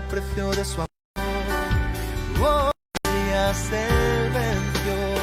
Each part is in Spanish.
precio de su amor. Oh, días Él venció.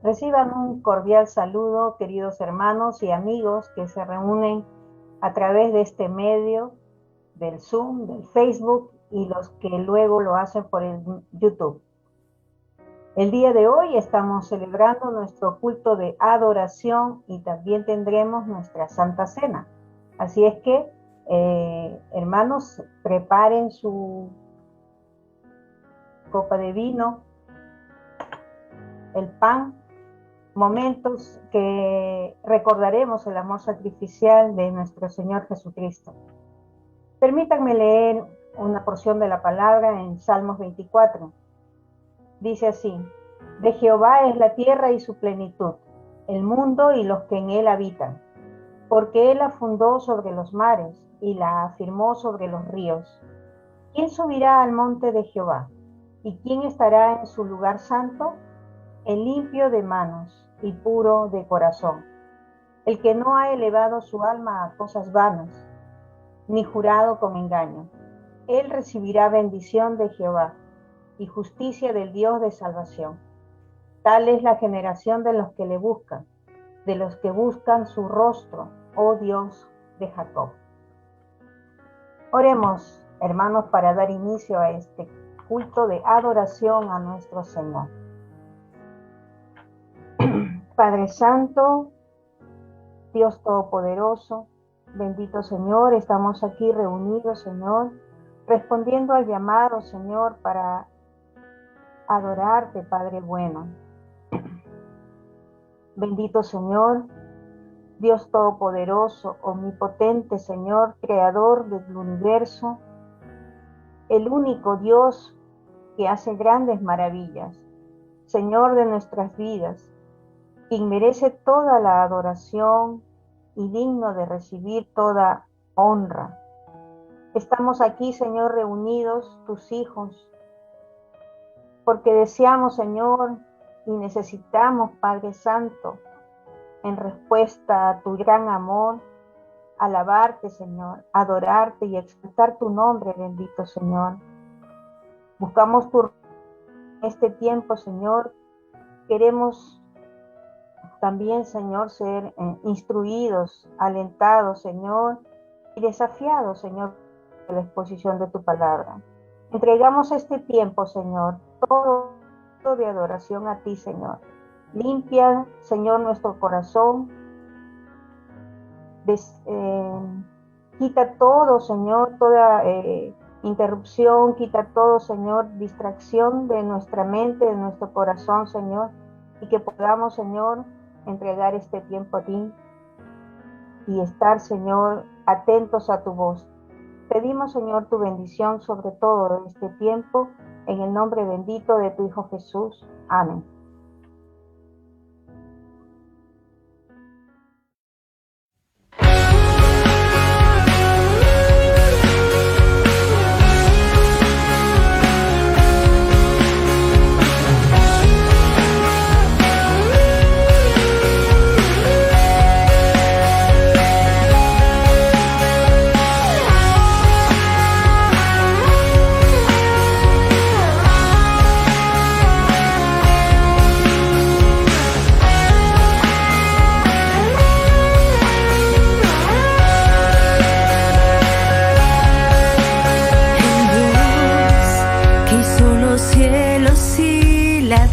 Reciban un cordial saludo, queridos hermanos y amigos que se reúnen a través de este medio, del Zoom, del Facebook y los que luego lo hacen por el YouTube. El día de hoy estamos celebrando nuestro culto de adoración y también tendremos nuestra Santa Cena. Así es que, hermanos, preparen su copa de vino, el pan, momentos que recordaremos el amor sacrificial de nuestro Señor Jesucristo. Permítanme leer una porción de la palabra en Salmos 24. Dice así: de Jehová es la tierra y su plenitud, el mundo y los que en él habitan, porque él la fundó sobre los mares y la afirmó sobre los ríos. ¿Quién subirá al monte de Jehová? ¿Y quién estará en su lugar santo? El limpio de manos y puro de corazón, el que no ha elevado su alma a cosas vanas, ni jurado con engaño. Él recibirá bendición de Jehová y justicia del Dios de salvación. Tal es la generación de los que le buscan, de los que buscan su rostro, oh Dios de Jacob. Oremos, hermanos, para dar inicio a este culto de adoración a nuestro Señor. Padre Santo, Dios Todopoderoso, bendito Señor, estamos aquí reunidos, Señor, respondiendo al llamado, Señor, para adorarte, Padre bueno. Bendito Señor, Dios Todopoderoso, omnipotente, Señor, Creador del universo, el único Dios que hace grandes maravillas, Señor de nuestras vidas, quien merece toda la adoración y digno de recibir toda honra. Estamos aquí, Señor, reunidos, tus hijos, porque deseamos, Señor, y necesitamos, Padre Santo, en respuesta a tu gran amor, alabarte, Señor, adorarte y exaltar tu nombre, bendito Señor. Buscamos tu este tiempo, Señor. Queremos también, Señor, ser instruidos, alentados, Señor, y desafiados, Señor, de la exposición de tu palabra. Entregamos este tiempo, Señor, todo de adoración a ti, Señor. Limpia, Señor, nuestro corazón. Quita todo, Señor, toda interrupción, quita todo, Señor, distracción de nuestra mente, de nuestro corazón, Señor, y que podamos, Señor, entregar este tiempo a ti y estar, Señor, atentos a tu voz. Pedimos, Señor, tu bendición sobre todo este tiempo, en el nombre bendito de tu Hijo Jesús. Amén.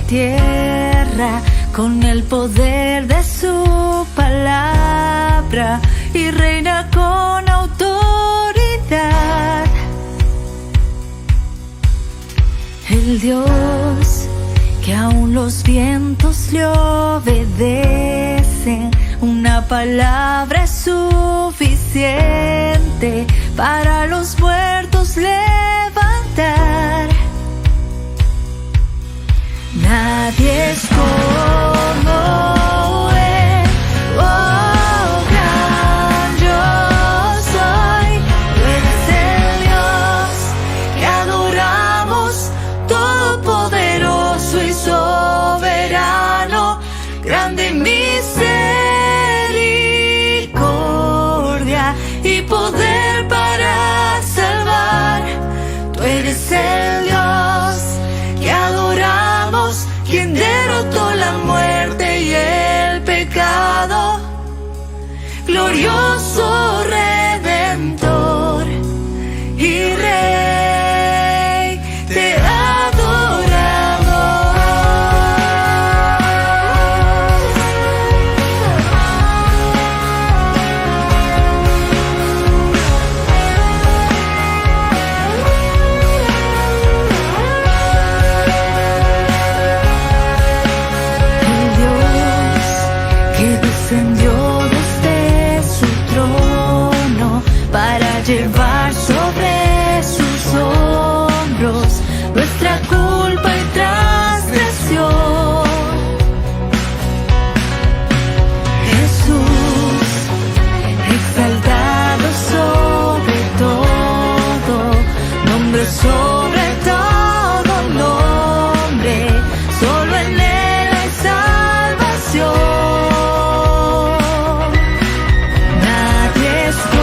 Tierra con el poder de su palabra y reina con autoridad. El Dios que aún los vientos le obedecen, una palabra es suficiente para los muertos levantar. Nadie es como Él, oh gran yo soy. Tú eres el Dios que adoramos, todopoderoso y soberano, grande en misericordia y poder para salvar. Tú eres el Dios que adoramos, quien derrotó la muerte y el pecado, glorioso Redentor y Rey, te adoramos. Llevar sobre sus hombros nuestra culpa y transgresión. Jesús, exaltado sobre todo, nombre sobre todo nombre, solo en Él hay salvación. Nadie es como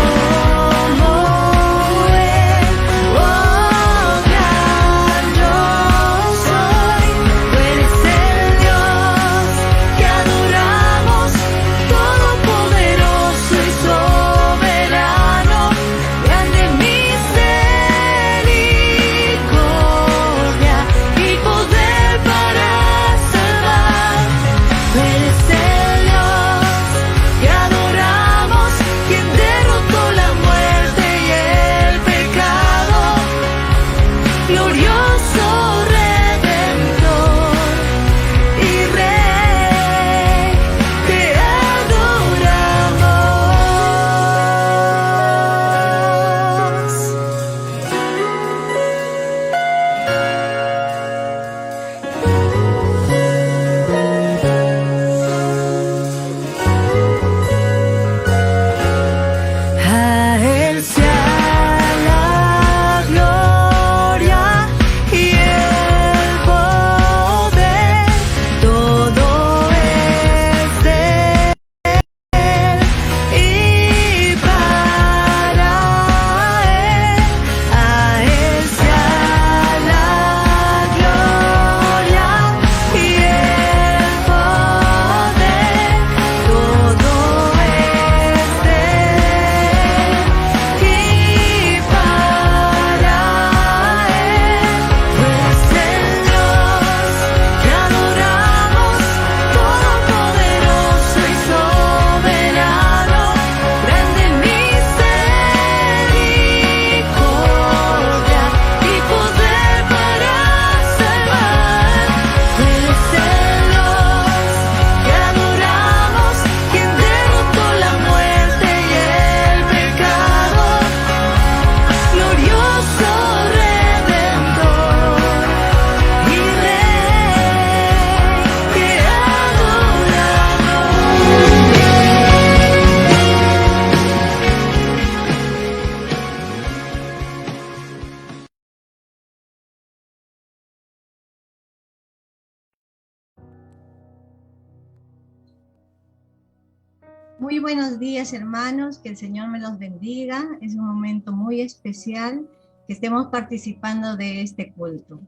Muy buenos días, hermanos, que el Señor me los bendiga. Es un momento muy especial que estemos participando de este culto.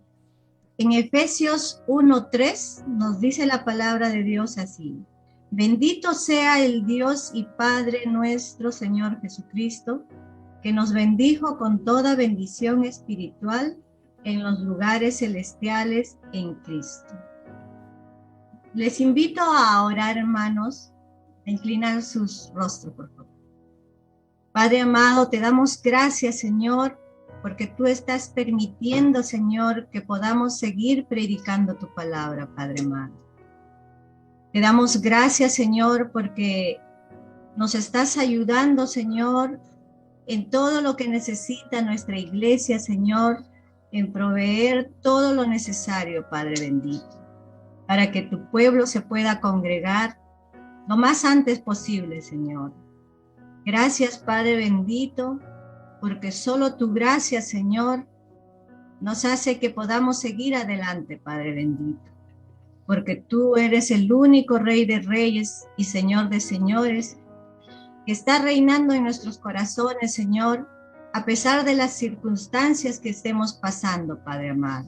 En Efesios 1:3 nos dice la palabra de Dios así: bendito sea el Dios y Padre nuestro Señor Jesucristo, que nos bendijo con toda bendición espiritual en los lugares celestiales en Cristo. Les invito a orar, hermanos, a inclinar sus rostros, por favor. Padre amado, te damos gracias, Señor, porque tú estás permitiendo, Señor, que podamos seguir predicando tu palabra, Padre amado. Te damos gracias, Señor, porque nos estás ayudando, Señor, en todo lo que necesita nuestra iglesia, Señor, en proveer todo lo necesario, Padre bendito, para que tu pueblo se pueda congregar lo más antes posible, Señor. Gracias, Padre bendito, porque solo tu gracia, Señor, nos hace que podamos seguir adelante, Padre bendito, porque tú eres el único Rey de Reyes y Señor de Señores, que está reinando en nuestros corazones, Señor, a pesar de las circunstancias que estemos pasando, Padre amado.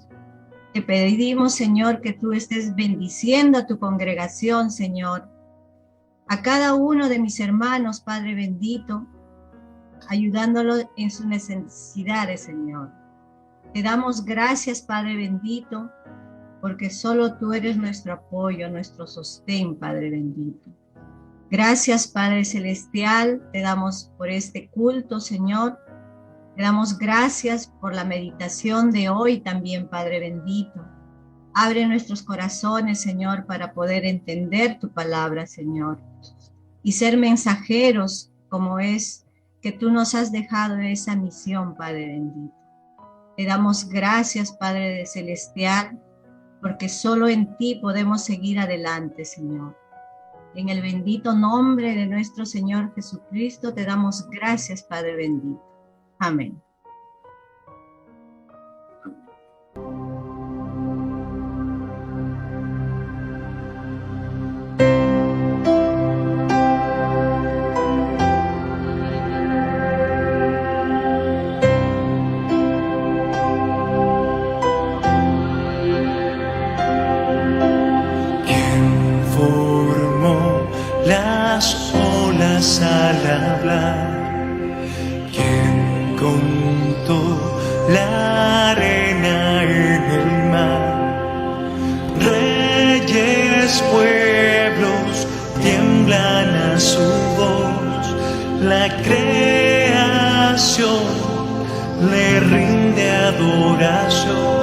Te pedimos, Señor, que tú estés bendiciendo a tu congregación, Señor, a cada uno de mis hermanos, Padre bendito, ayudándolo en sus necesidades, Señor. Te damos gracias, Padre bendito, porque solo tú eres nuestro apoyo, nuestro sostén, Padre bendito. Gracias, Padre celestial, te damos por este culto, Señor. Te damos gracias por la meditación de hoy también, Padre bendito. Abre nuestros corazones, Señor, para poder entender tu palabra, Señor, y ser mensajeros como es que tú nos has dejado esa misión, Padre bendito. Te damos gracias, Padre celestial, porque solo en ti podemos seguir adelante, Señor. En el bendito nombre de nuestro Señor Jesucristo te damos gracias, Padre bendito. Amén. Al hablar, quien contó la arena en el mar, reyes, pueblos tiemblan a su voz, la creación le rinde adoración.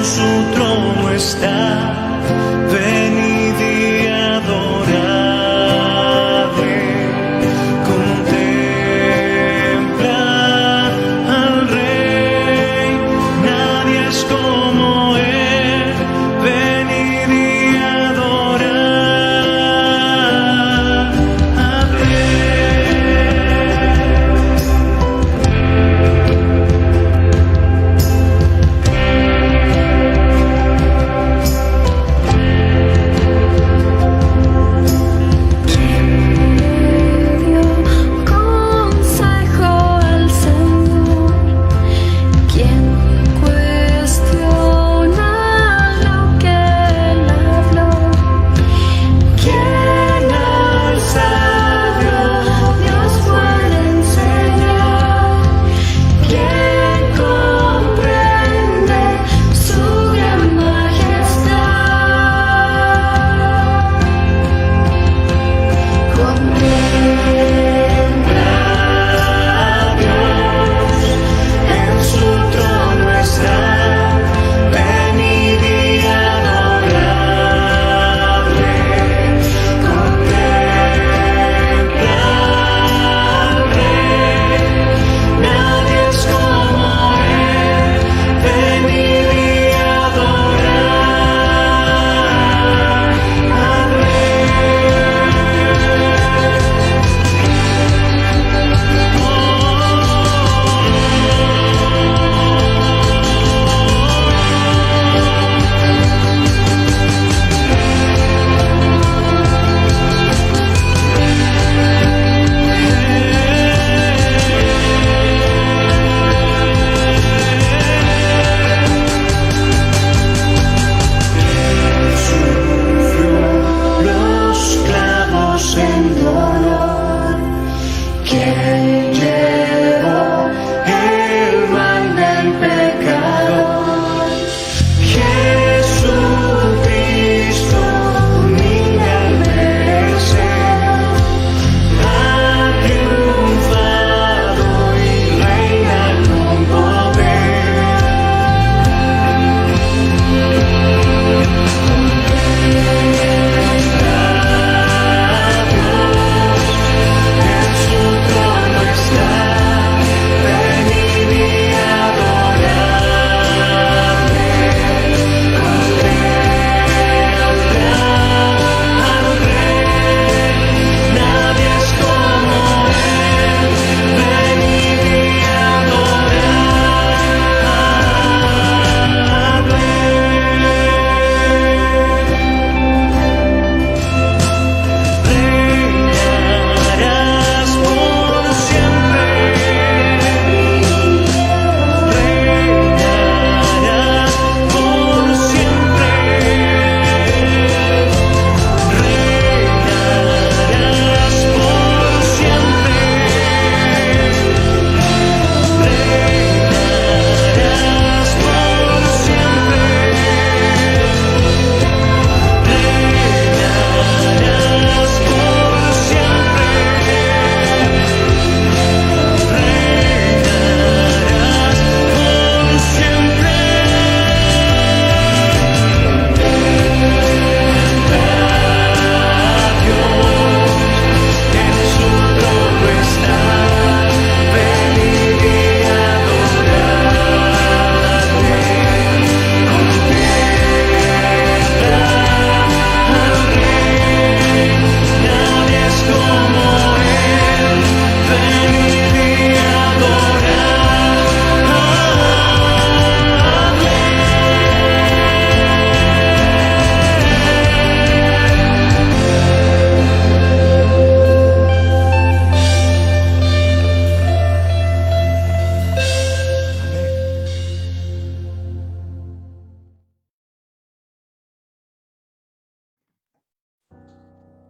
Su trono está, venid y adoradle, contempla al Rey, nadie es como Él, venid y adoradle.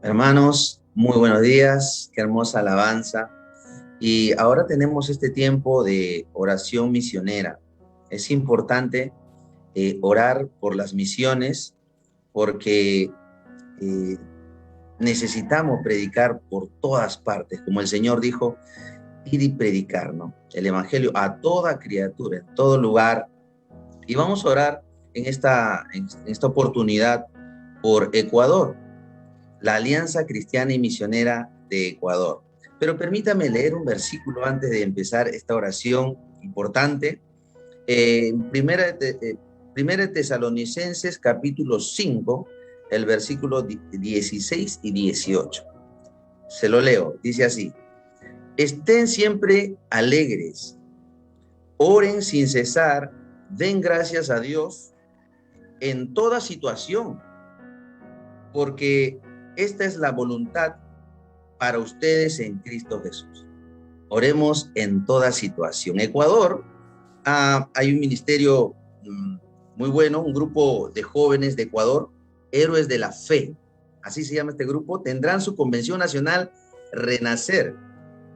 Hermanos, muy buenos días, qué hermosa alabanza. Y ahora tenemos este tiempo de oración misionera. Es importante orar por las misiones porque eh, necesitamos predicar por todas partes. Como el Señor dijo, ir y predicar, ¿no? El Evangelio a toda criatura, en todo lugar. Y vamos a orar en esta oportunidad por Ecuador, la Alianza Cristiana y Misionera de Ecuador. Pero permítame leer un versículo antes de empezar esta oración importante. Primera de Tesalonicenses, capítulo 5, el versículo 16 y 18. Se lo leo, dice así: estén siempre alegres, oren sin cesar, den gracias a Dios en toda situación, porque esta es la voluntad para ustedes en Cristo Jesús. Oremos en toda situación. Ecuador, hay un ministerio muy bueno, un grupo de jóvenes de Ecuador, Héroes de la Fe, así se llama este grupo. Tendrán su convención nacional Renacer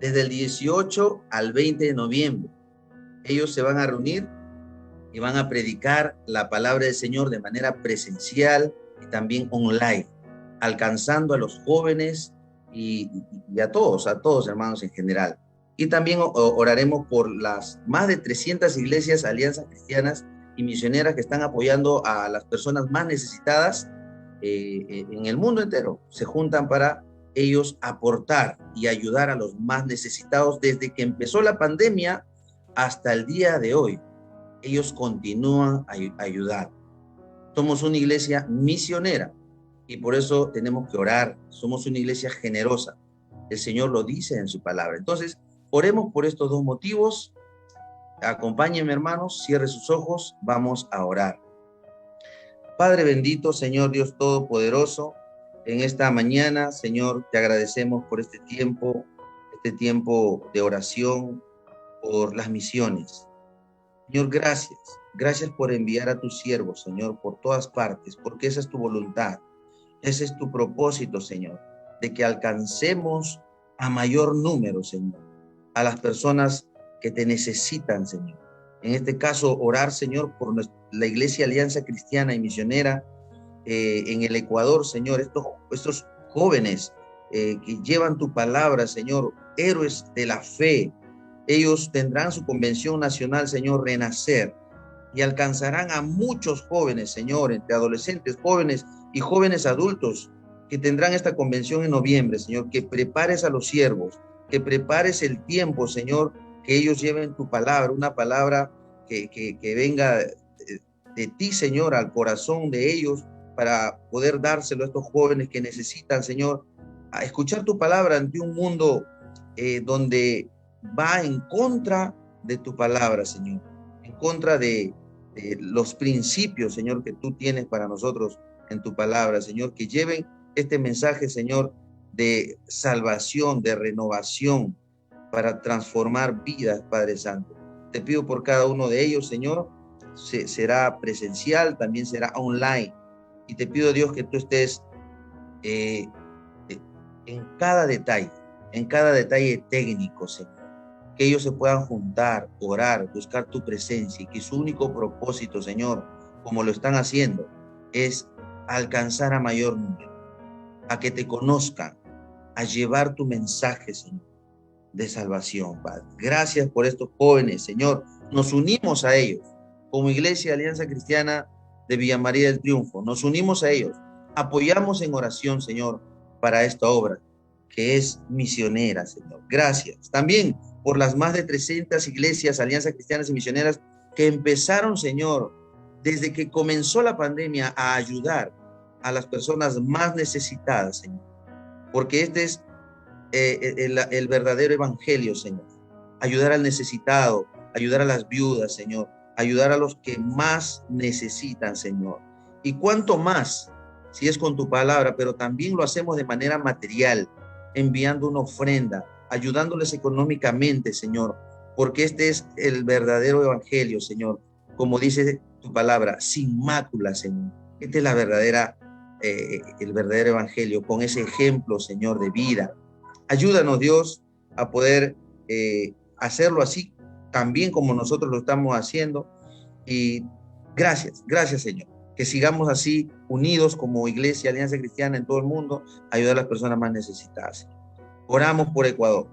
desde el 18 al 20 de noviembre. Ellos se van a reunir y van a predicar la palabra del Señor de manera presencial y también online, alcanzando a los jóvenes y a todos hermanos en general. Y también oraremos por las más de 300 iglesias, alianzas cristianas y misioneras que están apoyando a las personas más necesitadas en el mundo entero. Se juntan para ellos aportar y ayudar a los más necesitados desde que empezó la pandemia hasta el día de hoy. Ellos continúan a ayudar. Somos una iglesia misionera y por eso tenemos que orar. Somos una iglesia generosa. El Señor lo dice en su palabra. Entonces, oremos por estos dos motivos. Acompáñenme, hermanos, cierre sus ojos, vamos a orar. Padre bendito, Señor Dios Todopoderoso, en esta mañana, Señor, te agradecemos por este tiempo de oración, por las misiones. Señor, gracias por enviar a tus siervos, Señor, por todas partes, porque esa es tu voluntad, ese es tu propósito, Señor, de que alcancemos a mayor número, Señor, a las personas que te necesitan, Señor. En este caso, orar, Señor, por la Iglesia Alianza Cristiana y Misionera en el Ecuador, Señor, estos jóvenes que llevan tu palabra, Señor, héroes de la fe. Ellos tendrán su convención nacional, Señor, Renacer, y alcanzarán a muchos jóvenes, Señor, entre adolescentes, jóvenes y jóvenes adultos, que tendrán esta convención en noviembre, Señor. Que prepares a los siervos, que prepares el tiempo, Señor, que ellos lleven tu palabra, una palabra que venga de ti, Señor, al corazón de ellos, para poder dárselo a estos jóvenes que necesitan, Señor, a escuchar tu palabra ante un mundo donde va en contra de tu palabra, Señor, en contra de los principios, Señor, que tú tienes para nosotros en tu palabra, Señor. Que lleven este mensaje, Señor, de salvación, de renovación, para transformar vidas, Padre Santo. Te pido por cada uno de ellos, Señor. Será presencial, también será online. Y te pido, Dios, que tú estés en cada detalle técnico, Señor. Que ellos se puedan juntar, orar, buscar tu presencia, y que su único propósito, Señor, como lo están haciendo, es alcanzar a mayor número, a que te conozcan, a llevar tu mensaje, Señor, de salvación, Padre. Gracias por estos jóvenes, Señor. Nos unimos a ellos como Iglesia Alianza Cristiana de Villa María del Triunfo. Nos unimos a ellos, apoyamos en oración, Señor, para esta obra que es misionera, Señor. Gracias también por las más de 300 iglesias, alianzas cristianas y misioneras que empezaron, Señor, desde que comenzó la pandemia, a ayudar a las personas más necesitadas, Señor. Porque este es el verdadero evangelio, Señor. Ayudar al necesitado, ayudar a las viudas, Señor. Ayudar a los que más necesitan, Señor. Y cuánto más, si es con tu palabra, pero también lo hacemos de manera material, enviando una ofrenda, ayudándoles económicamente, Señor, porque este es el verdadero evangelio, Señor, como dice tu palabra, sin mácula, Señor. Esta es la verdadera el verdadero evangelio, con ese ejemplo, Señor, de vida. Ayúdanos, Dios, a poder hacerlo así, también como nosotros lo estamos haciendo. Y gracias, Señor. Que sigamos así, unidos como Iglesia, Alianza Cristiana en todo el mundo, a ayudar a las personas más necesitadas. Oramos por Ecuador.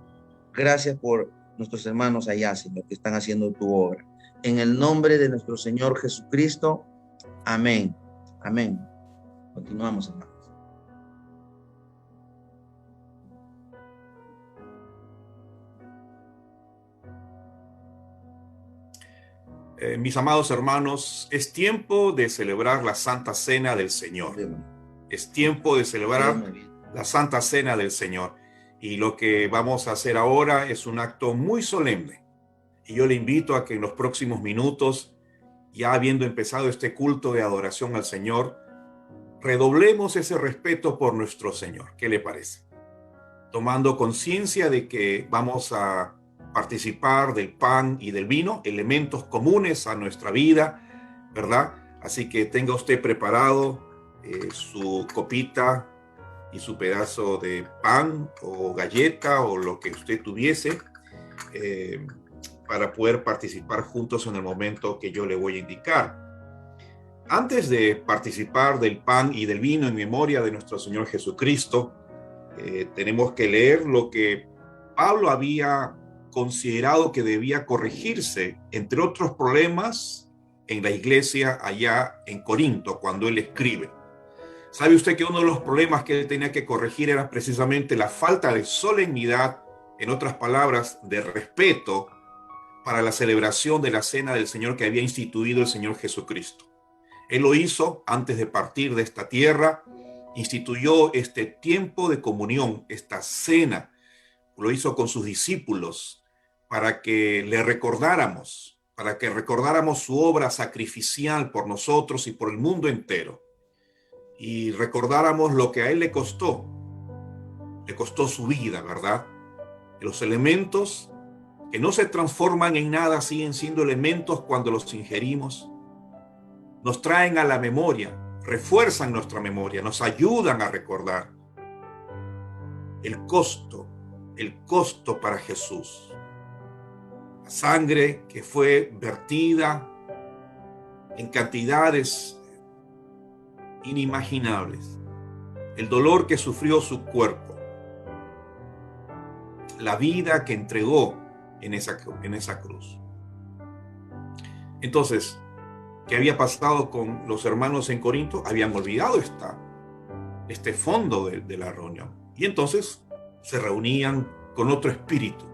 Gracias por nuestros hermanos allá, Señor, que están haciendo tu obra. En el nombre de nuestro Señor Jesucristo. Amén. Amén. Continuamos, hermanos. Mis amados hermanos, es tiempo de celebrar la Santa Cena del Señor. Es tiempo de celebrar la Santa Cena del Señor. Y lo que vamos a hacer ahora es un acto muy solemne. Y yo le invito a que en los próximos minutos, ya habiendo empezado este culto de adoración al Señor, redoblemos ese respeto por nuestro Señor. ¿Qué le parece? Tomando conciencia de que vamos a participar del pan y del vino, elementos comunes a nuestra vida, ¿verdad? Así que tenga usted preparado su copita y su pedazo de pan o galleta o lo que usted tuviese para poder participar juntos en el momento que yo le voy a indicar. Antes de participar del pan y del vino en memoria de nuestro Señor Jesucristo, tenemos que leer lo que Pablo había considerado que debía corregirse, entre otros problemas, en la iglesia allá en Corinto, cuando él escribe. ¿Sabe usted que uno de los problemas que él tenía que corregir era precisamente la falta de solemnidad, en otras palabras, de respeto para la celebración de la cena del Señor que había instituido el Señor Jesucristo? Él lo hizo antes de partir de esta tierra, instituyó este tiempo de comunión, esta cena, lo hizo con sus discípulos, para que le recordáramos, para que recordáramos su obra sacrificial por nosotros y por el mundo entero. Y recordáramos lo que a él le costó su vida, ¿verdad? Los elementos que no se transforman en nada siguen siendo elementos cuando los ingerimos. Nos traen a la memoria, refuerzan nuestra memoria, nos ayudan a recordar el costo para Jesús. La sangre que fue vertida en cantidades inimaginables, el dolor que sufrió su cuerpo, la vida que entregó en esa cruz. Entonces, ¿qué había pasado con los hermanos en Corinto? Habían olvidado este fondo de la reunión. Y entonces se reunían con otro espíritu,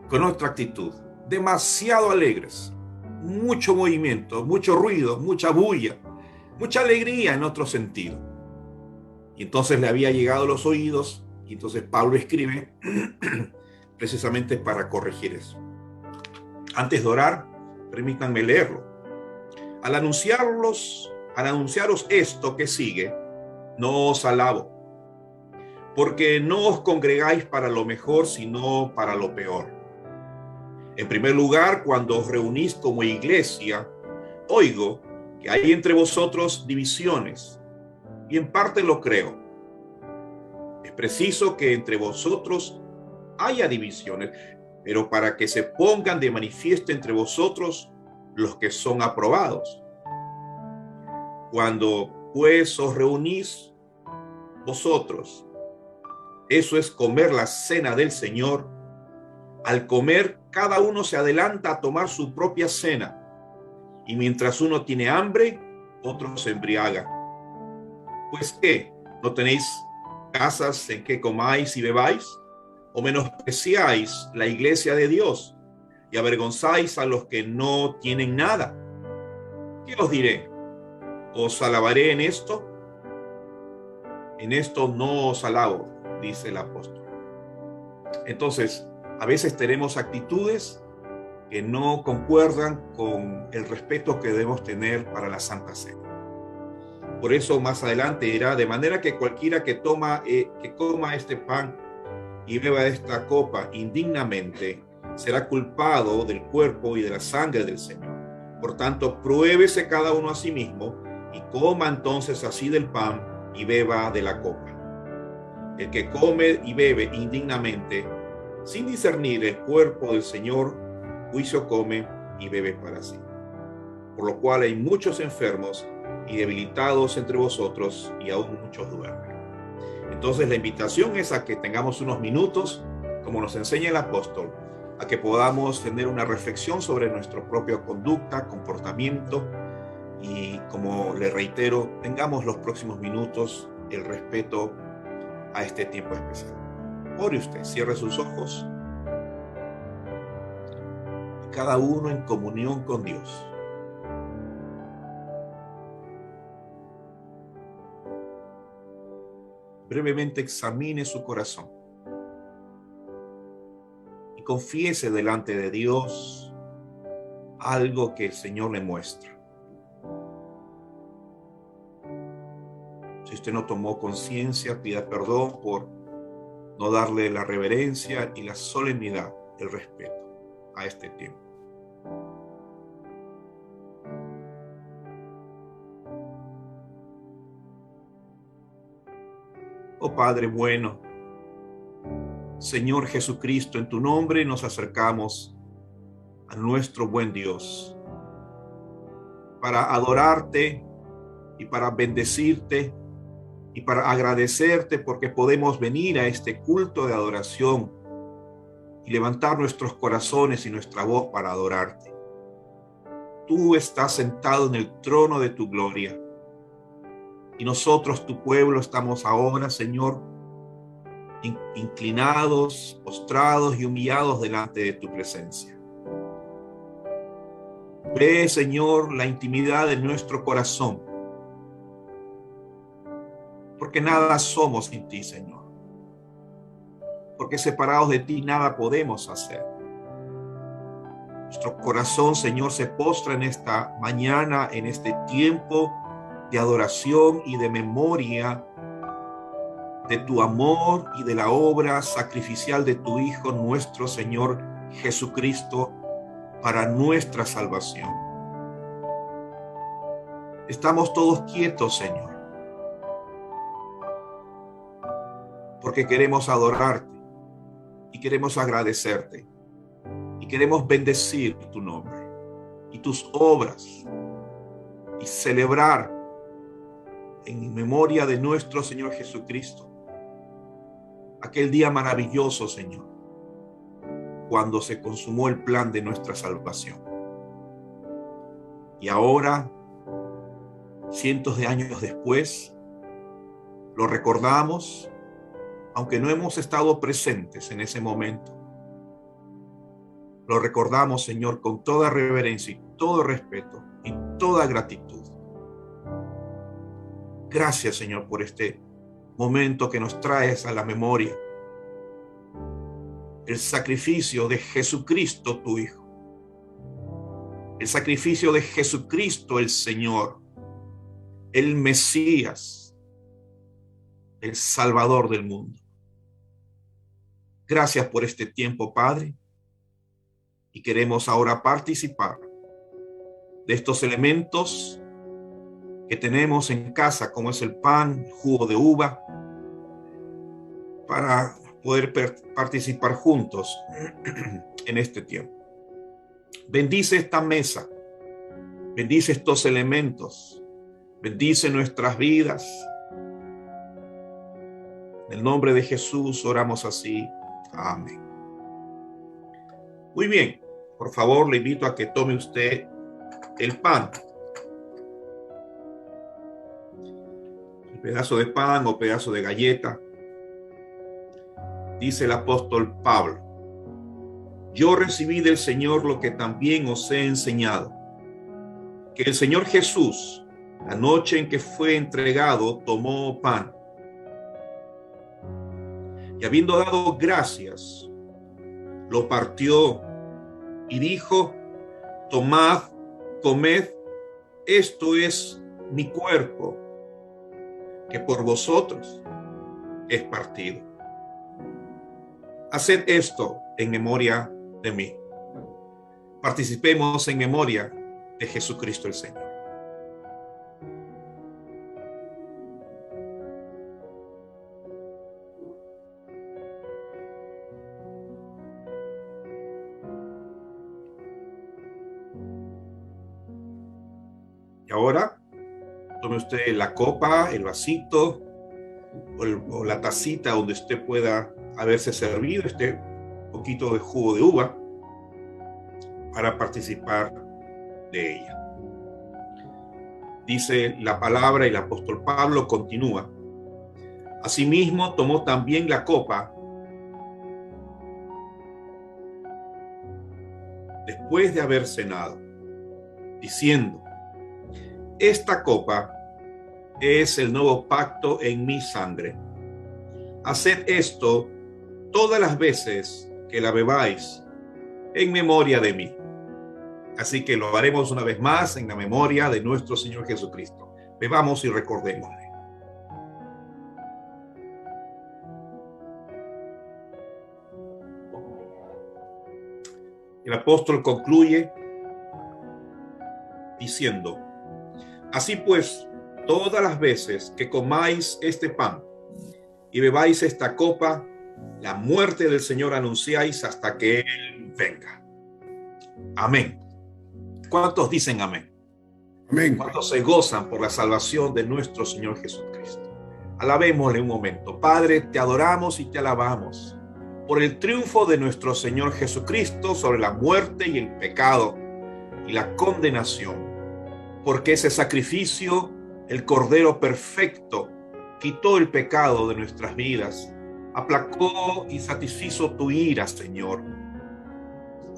con otra actitud, demasiado alegres, mucho movimiento, mucho ruido, mucha bulla, mucha alegría en otro sentido. Y entonces le había llegado a los oídos, y entonces Pablo escribe precisamente para corregir eso. Antes de orar, permítanme leerlo. Al anunciaros esto que sigue, no os alabo, porque no os congregáis para lo mejor, sino para lo peor. En primer lugar, cuando os reunís como iglesia, oigo que hay entre vosotros divisiones, y en parte lo creo. Es preciso que entre vosotros haya divisiones, pero para que se pongan de manifiesto entre vosotros los que son aprobados. Cuando pues os reunís vosotros, eso es comer la cena del Señor. Al comer, cada uno se adelanta a tomar su propia cena, y mientras uno tiene hambre, otro se embriaga. Pues ¿qué? ¿No tenéis casas en que comáis y bebáis? ¿O menospreciáis la iglesia de Dios y avergonzáis a los que no tienen nada? ¿Qué os diré? ¿Os alabaré en esto? En esto no os alabo, dice el apóstol. Entonces, a veces tenemos actitudes que no concuerdan con el respeto que debemos tener para la Santa Cena. Por eso más adelante dirá, de manera que cualquiera que coma este pan y beba esta copa indignamente, será culpado del cuerpo y de la sangre del Señor. Por tanto, pruébese cada uno a sí mismo y coma entonces así del pan y beba de la copa. El que come y bebe indignamente, sin discernir el cuerpo del Señor, juicio come y bebe para sí. Por lo cual hay muchos enfermos y debilitados entre vosotros, y aún muchos duermen. Entonces la invitación es a que tengamos unos minutos, como nos enseña el apóstol, a que podamos tener una reflexión sobre nuestra propia conducta, comportamiento, y como le reitero, tengamos los próximos minutos el respeto a este tiempo especial. Ore usted, cierre sus ojos, cada uno en comunión con Dios. Brevemente examine su corazón y confiese delante de Dios algo que el Señor le muestra. Si usted no tomó conciencia, pida perdón por no darle la reverencia y la solemnidad, el respeto a este tiempo. Oh Padre bueno, Señor Jesucristo, en tu nombre nos acercamos a nuestro buen Dios para adorarte y para bendecirte y para agradecerte porque podemos venir a este culto de adoración y levantar nuestros corazones y nuestra voz para adorarte. Tú estás sentado en el trono de tu gloria. Y nosotros, tu pueblo, estamos ahora, Señor, inclinados, postrados y humillados delante de tu presencia. Ve, Señor, la intimidad de nuestro corazón, porque nada somos sin ti, Señor. Porque separados de ti nada podemos hacer. Nuestro corazón, Señor, se postra en esta mañana, en este tiempo de adoración y de memoria de tu amor y de la obra sacrificial de tu Hijo, nuestro Señor Jesucristo, para nuestra salvación. Estamos todos quietos, Señor, porque queremos adorarte y queremos agradecerte y queremos bendecir tu nombre y tus obras y celebrar en memoria de nuestro Señor Jesucristo aquel día maravilloso, Señor, cuando se consumó el plan de nuestra salvación. Y ahora, cientos de años después, lo recordamos, aunque no hemos estado presentes en ese momento. Lo recordamos, Señor, con toda reverencia y todo respeto y toda gratitud. Gracias, Señor, por este momento que nos traes a la memoria. El sacrificio de Jesucristo, tu Hijo. El sacrificio de Jesucristo, el Señor. El Mesías. El Salvador del mundo. Gracias por este tiempo, Padre. Y queremos ahora participar de estos elementos que tenemos en casa, como es el pan, el jugo de uva, para poder participar juntos en este tiempo. Bendice esta mesa, bendice estos elementos, bendice nuestras vidas. En el nombre de Jesús oramos así. Amén. Muy bien, por favor le invito a que tome usted el pan. Pedazo de pan o pedazo de galleta. Dice el apóstol Pablo: yo recibí del Señor lo que también os he enseñado, que el Señor Jesús, la noche en que fue entregado, tomó pan y habiendo dado gracias, lo partió y dijo: tomad, comed, esto es mi cuerpo, que por vosotros es partido. Haced esto en memoria de mí. Participemos en memoria de Jesucristo el Señor. Y ahora, tome usted la copa, el vasito o la tacita donde usted pueda haberse servido este poquito de jugo de uva para participar de ella. Dice la palabra y el apóstol Pablo continúa. Asimismo, tomó también la copa después de haber cenado, diciendo: esta copa es el nuevo pacto en mi sangre. Haced esto todas las veces que la bebáis en memoria de mí. Así que lo haremos una vez más en la memoria de nuestro Señor Jesucristo. Bebamos y recordémosle. El apóstol concluye diciendo: así pues, todas las veces que comáis este pan y bebáis esta copa, la muerte del Señor anunciáis hasta que Él venga. Amén. ¿Cuántos dicen amén? Amén. ¿Cuántos se gozan por la salvación de nuestro Señor Jesucristo? Alabémosle un momento. Padre, te adoramos y te alabamos por el triunfo de nuestro Señor Jesucristo sobre la muerte y el pecado y la condenación, porque ese sacrificio, el Cordero perfecto, quitó el pecado de nuestras vidas, aplacó y satisfizo tu ira, Señor.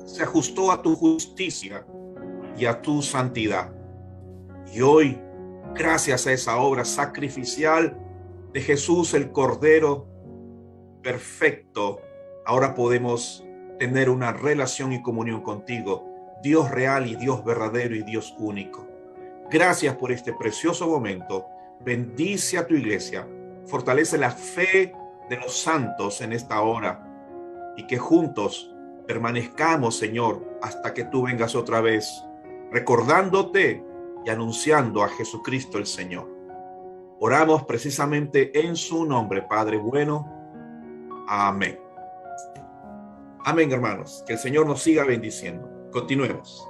Se ajustó a tu justicia y a tu santidad. Y hoy, gracias a esa obra sacrificial de Jesús, el Cordero perfecto, ahora podemos tener una relación y comunión contigo, Dios real y Dios verdadero y Dios único. Gracias por este precioso momento. Bendice a tu iglesia, fortalece la fe de los santos en esta hora y que juntos permanezcamos, Señor, hasta que tú vengas otra vez, recordándote y anunciando a Jesucristo el Señor. Oramos precisamente en su nombre, Padre bueno. Amén. Amén, hermanos. Que el Señor nos siga bendiciendo. Continuemos.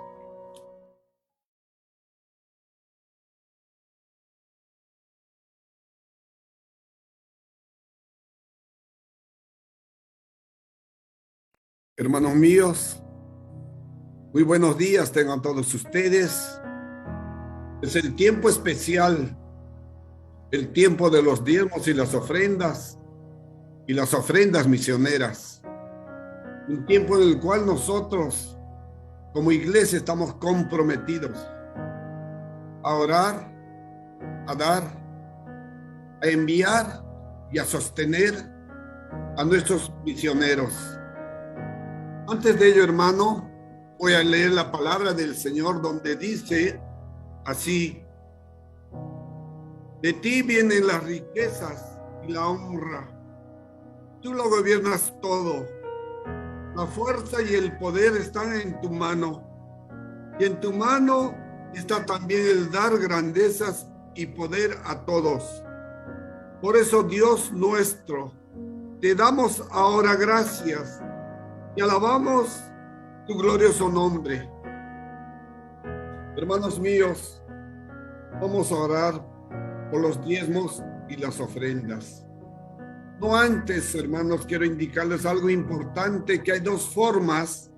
Hermanos míos, muy buenos días tengan todos ustedes. Es el tiempo especial, el tiempo de los diezmos y las ofrendas misioneras. Un tiempo en el cual nosotros, como iglesia, estamos comprometidos a orar, a dar, a enviar y a sostener a nuestros misioneros. Antes de ello, hermano, voy a leer la palabra del Señor donde dice así: de ti vienen las riquezas y la honra. Tú lo gobiernas todo. La fuerza y el poder están en tu mano. Y en tu mano está también el dar grandezas y poder a todos. Por eso, Dios nuestro, te damos ahora gracias y alabamos tu glorioso nombre. Hermanos míos, vamos a orar por los diezmos y las ofrendas. No antes, hermanos, quiero indicarles algo importante, que hay dos formas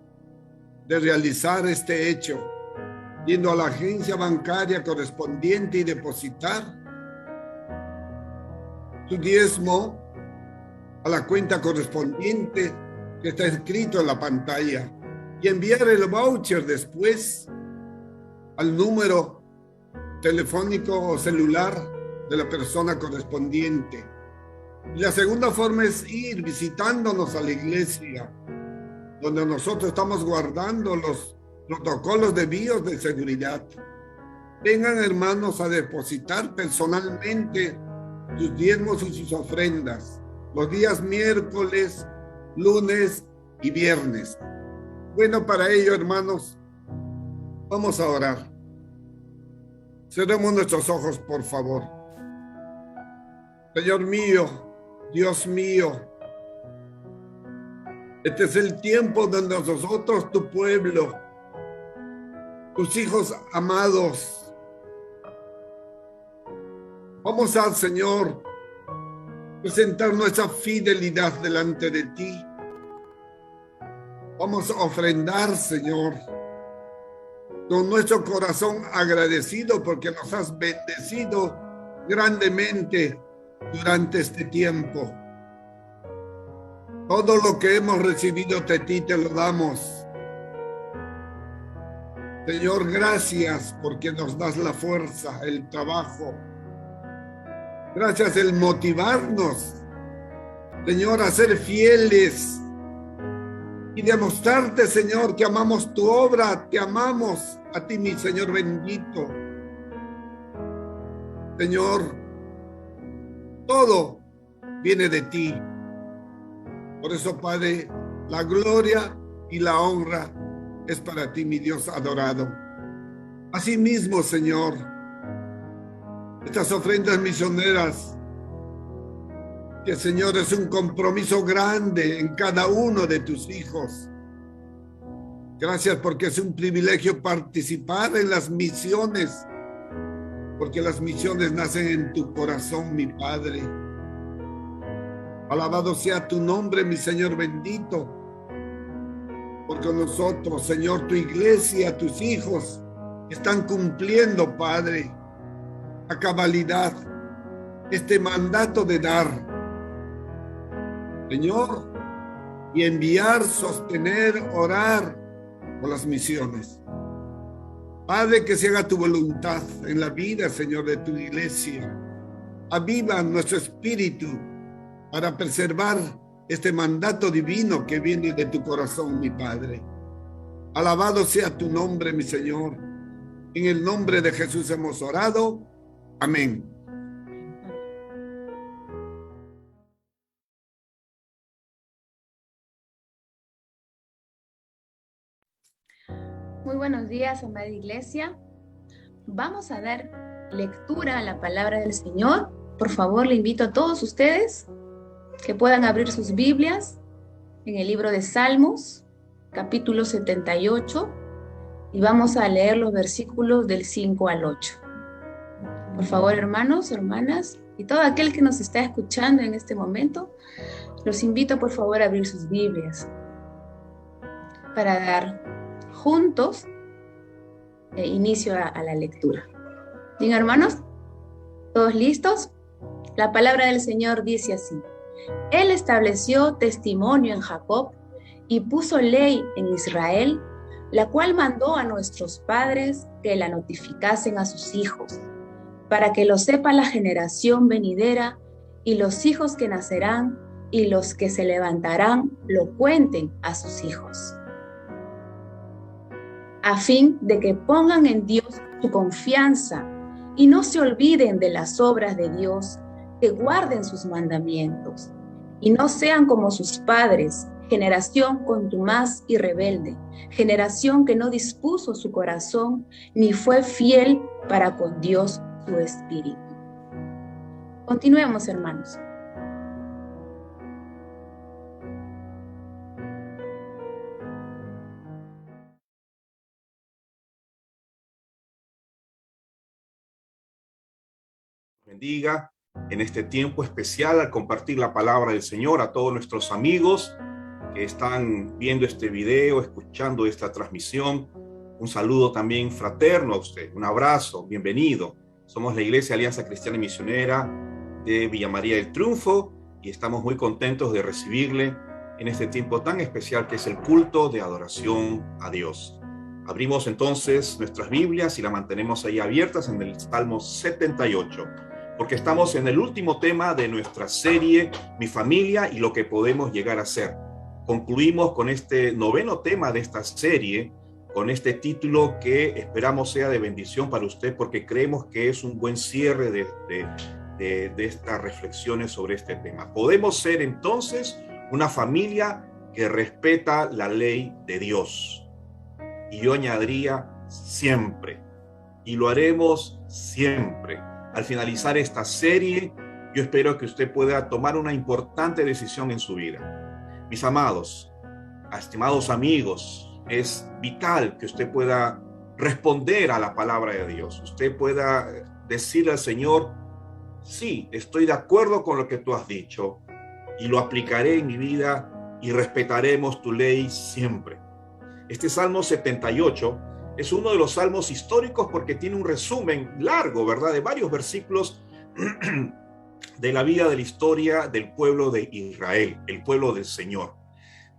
de realizar este hecho: yendo a la agencia bancaria correspondiente y depositar su diezmo a la cuenta correspondiente que está escrito en la pantalla, y enviar el voucher después al número telefónico o celular de la persona correspondiente. Y la segunda forma es ir visitándonos a la iglesia, donde nosotros estamos guardando los protocolos de bioseguridad. Vengan, hermanos, a depositar personalmente sus diezmos y sus ofrendas los días miércoles, lunes y viernes. Bueno, para ello, hermanos, vamos a orar. Cerremos nuestros ojos, por favor. Señor mío, Dios mío, este es el tiempo donde nosotros, tu pueblo, tus hijos amados, Vamos a, Señor, presentar nuestra fidelidad delante de ti. Vamos a ofrendar, Señor, con nuestro corazón agradecido porque nos has bendecido grandemente durante este tiempo. Todo lo que hemos recibido de ti te lo damos. Señor, gracias porque nos das la fuerza, el trabajo. Gracias el motivarnos, Señor, a ser fieles y demostrarte, Señor, que amamos tu obra, te amamos a ti, mi Señor bendito. Señor, todo viene de ti. Por eso, Padre, la gloria y la honra es para ti, mi Dios adorado. Asimismo, Señor, estas ofrendas misioneras, que, Señor, es un compromiso grande en cada uno de tus hijos. Gracias porque es un privilegio participar en las misiones, porque las misiones nacen en tu corazón, mi Padre. Alabado sea tu nombre, mi Señor bendito, porque nosotros, Señor, tu iglesia, tus hijos, están cumpliendo, Padre, a cabalidad este mandato de dar, Señor, y enviar, sostener, orar por las misiones. Padre, que se haga tu voluntad en la vida, Señor, de tu iglesia. Aviva nuestro espíritu para preservar este mandato divino que viene de tu corazón, mi Padre. Alabado sea tu nombre, mi Señor. En el nombre de Jesús hemos orado. Amén. Muy buenos días, amada iglesia. Vamos a dar lectura a la palabra del Señor. Por favor, le invito a todos ustedes que puedan abrir sus Biblias en el libro de Salmos, capítulo 78, y vamos a leer los versículos del 5 al 8. Por favor, hermanos, hermanas, y todo aquel que nos está escuchando en este momento, los invito por favor a abrir sus Biblias para dar juntos inicio a la lectura. Bien, hermanos, ¿todos listos? La palabra del Señor dice así: Él estableció testimonio en Jacob y puso ley en Israel, la cual mandó a nuestros padres que la notificasen a sus hijos, para que lo sepa la generación venidera y los hijos que nacerán y los que se levantarán lo cuenten a sus hijos, a fin de que pongan en Dios su confianza y no se olviden de las obras de Dios, que guarden sus mandamientos y no sean como sus padres, generación contumaz y rebelde, generación que no dispuso su corazón ni fue fiel para con Dios su espíritu. Continuemos, hermanos. Bendiga en este tiempo especial al compartir la palabra del Señor a todos nuestros amigos que están viendo este video, escuchando esta transmisión. Un saludo también fraterno a usted, un abrazo, bienvenido. Somos la Iglesia Alianza Cristiana y Misionera de Villa María del Triunfo y estamos muy contentos de recibirle en este tiempo tan especial que es el culto de adoración a Dios. Abrimos entonces nuestras Biblias y la mantenemos ahí abiertas en el Salmo 78. Porque estamos en el último tema de nuestra serie, Mi familia y lo que podemos llegar a ser. Concluimos con este noveno tema de esta serie, con este título que esperamos sea de bendición para usted, porque creemos que es un buen cierre de estas reflexiones sobre este tema. Podemos ser entonces una familia que respeta la ley de Dios. Y yo añadiría siempre, y lo haremos siempre. Al finalizar esta serie, yo espero que usted pueda tomar una importante decisión en su vida. Mis amados, estimados amigos, es vital que usted pueda responder a la palabra de Dios. Usted pueda decirle al Señor, sí, estoy de acuerdo con lo que tú has dicho y lo aplicaré en mi vida y respetaremos tu ley siempre. Este Salmo 78 es uno de los salmos históricos porque tiene un resumen largo, ¿verdad?, de varios versículos de la vida, de la historia del pueblo de Israel, el pueblo del Señor.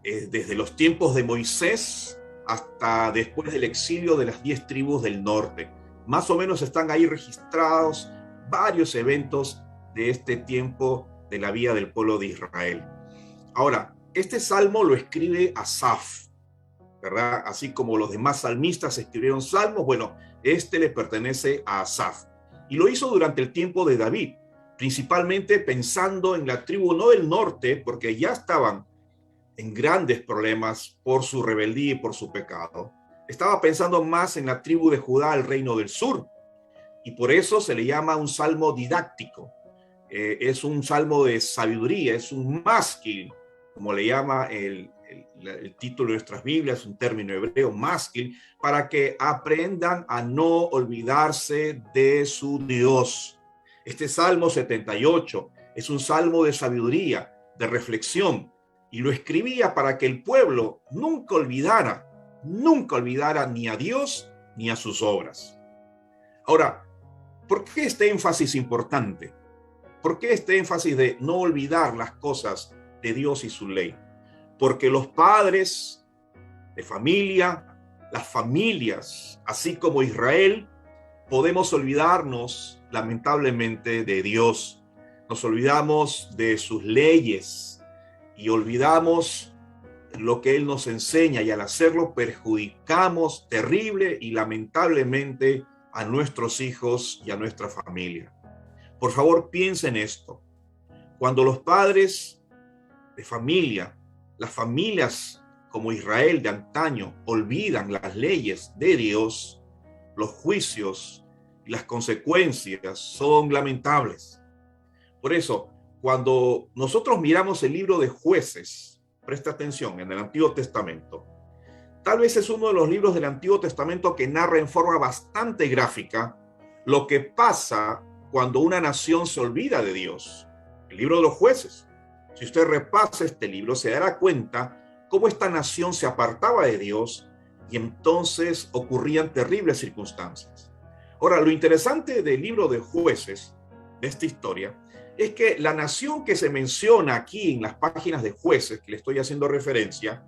Desde los tiempos de Moisés hasta después del exilio de las 10 tribus del norte. Más o menos están ahí registrados varios eventos de este tiempo de la vida del pueblo de Israel. Ahora, este salmo lo escribe Asaf, ¿verdad? Así como los demás salmistas escribieron salmos, bueno, este le pertenece a Asaf. Y lo hizo durante el tiempo de David, principalmente pensando en la tribu no del norte, porque ya estaban en grandes problemas por su rebeldía y por su pecado. Estaba pensando más en la tribu de Judá, el reino del sur, y por eso se le llama un salmo didáctico. Es un salmo de sabiduría, es un másquil, como le llama el título de nuestras Biblias, un término hebreo, másquil, para que aprendan a no olvidarse de su Dios. Este Salmo 78 es un salmo de sabiduría, de reflexión, y lo escribía para que el pueblo nunca olvidara ni a Dios ni a sus obras. Ahora, ¿por qué este énfasis importante? ¿Por qué este énfasis de no olvidar las cosas de Dios y su ley? Porque los padres de familia, las familias, así como Israel, podemos olvidarnos lamentablemente de Dios. Nos olvidamos de sus leyes y olvidamos lo que Él nos enseña, y al hacerlo perjudicamos terrible y lamentablemente a nuestros hijos y a nuestra familia. Por favor, piensen esto. Cuando los padres de familia, las familias como Israel de antaño, olvidan las leyes de Dios, los juicios y las consecuencias son lamentables. Por eso, cuando nosotros miramos el libro de Jueces, presta atención, en el Antiguo Testamento, tal vez es uno de los libros del Antiguo Testamento que narra en forma bastante gráfica lo que pasa cuando una nación se olvida de Dios. El libro de los Jueces. Si usted repasa este libro, se dará cuenta cómo esta nación se apartaba de Dios y entonces ocurrían terribles circunstancias. Ahora, lo interesante del libro de Jueces, de esta historia, es que la nación que se menciona aquí en las páginas de Jueces, que le estoy haciendo referencia,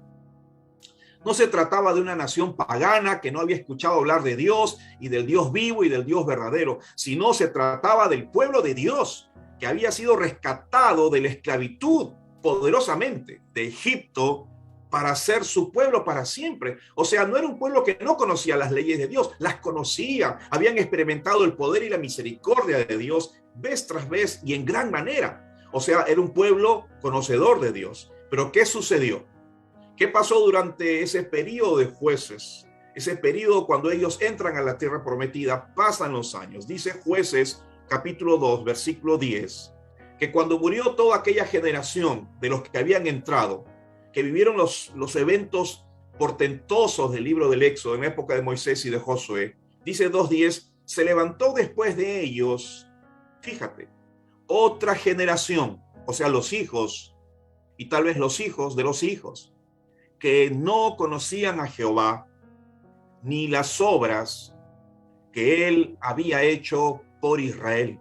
no se trataba de una nación pagana que no había escuchado hablar de Dios y del Dios vivo y del Dios verdadero, sino se trataba del pueblo de Dios, que había sido rescatado de la esclavitud poderosamente de Egipto para ser su pueblo para siempre. O sea, no era un pueblo que no conocía las leyes de Dios, las conocían, habían experimentado el poder y la misericordia de Dios vez tras vez y en gran manera. O sea, era un pueblo conocedor de Dios. Pero ¿qué sucedió? ¿Qué pasó durante ese periodo de Jueces? Ese periodo cuando ellos entran a la tierra prometida, pasan los años. Dice Jueces capítulo 2, versículo 10, que cuando murió toda aquella generación de los que habían entrado, que vivieron los eventos portentosos del libro del Éxodo en la época de Moisés y de Josué, dice 2:10, se levantó después de ellos, fíjate, otra generación, o sea, los hijos, y tal vez los hijos de los hijos, que no conocían a Jehová, ni las obras que él había hecho por Israel.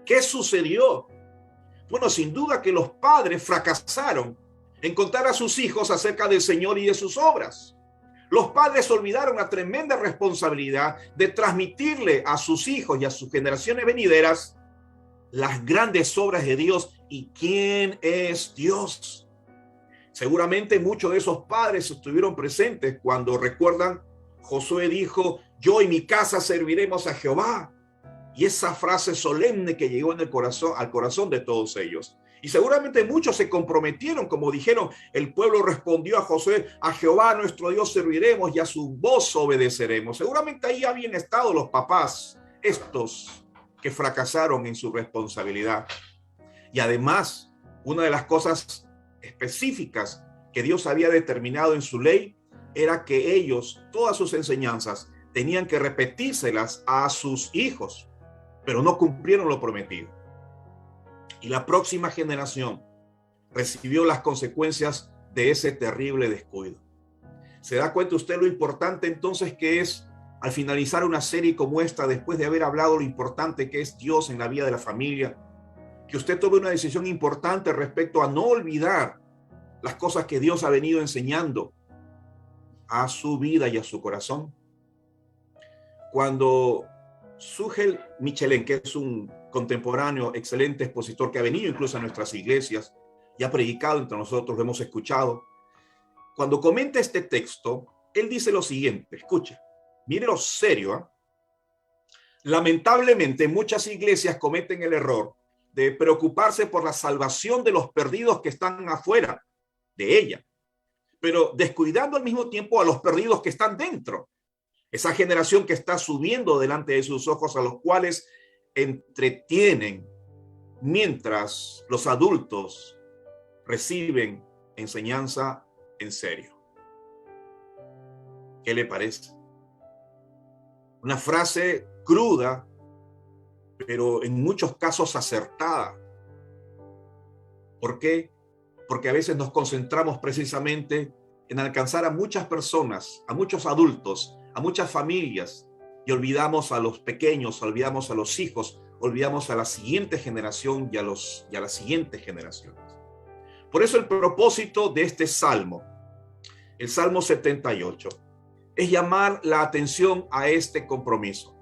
¿Qué sucedió? Bueno, sin duda que los padres fracasaron en contar a sus hijos acerca del Señor y de sus obras. Los padres olvidaron la tremenda responsabilidad de transmitirle a sus hijos y a sus generaciones venideras las grandes obras de Dios y quién es Dios. Seguramente muchos de esos padres estuvieron presentes cuando, recuerdan, Josué dijo: yo y mi casa serviremos a Jehová. Y esa frase solemne que llegó en el corazón, al corazón de todos ellos. Y seguramente muchos se comprometieron, como dijeron, el pueblo respondió a Josué: a Jehová nuestro Dios serviremos y a su voz obedeceremos. Seguramente ahí habían estado los papás, estos que fracasaron en su responsabilidad. Y además, una de las cosas específicas que Dios había determinado en su ley era que ellos, todas sus enseñanzas, tenían que repetírselas a sus hijos. pero no cumplieron lo prometido. Y la próxima generación recibió las consecuencias de ese terrible descuido. ¿Se da cuenta usted lo importante entonces que es, al finalizar una serie como esta, después de haber hablado lo importante que es Dios en la vida de la familia, que usted tome una decisión importante respecto a no olvidar las cosas que Dios ha venido enseñando a su vida y a su corazón? Cuando Sugel Michelén, que es un contemporáneo, excelente expositor que ha venido incluso a nuestras iglesias y ha predicado entre nosotros, lo hemos escuchado, cuando comenta este texto, él dice lo siguiente, escuche, mire lo serio, ¿eh? Lamentablemente muchas iglesias cometen el error de preocuparse por la salvación de los perdidos que están afuera de ella, pero descuidando al mismo tiempo a los perdidos que están dentro. Esa generación que está subiendo delante de sus ojos, a los cuales entretienen mientras los adultos reciben enseñanza en serio. ¿Qué le parece? Una frase cruda, pero en muchos casos acertada. ¿Por qué? Porque a veces nos concentramos precisamente en alcanzar a muchas personas, a muchos adultos, a muchas familias, y olvidamos a los pequeños, olvidamos a los hijos, olvidamos a la siguiente generación y a las siguientes generaciones. Por eso el propósito de este salmo, el Salmo 78, es llamar la atención a este compromiso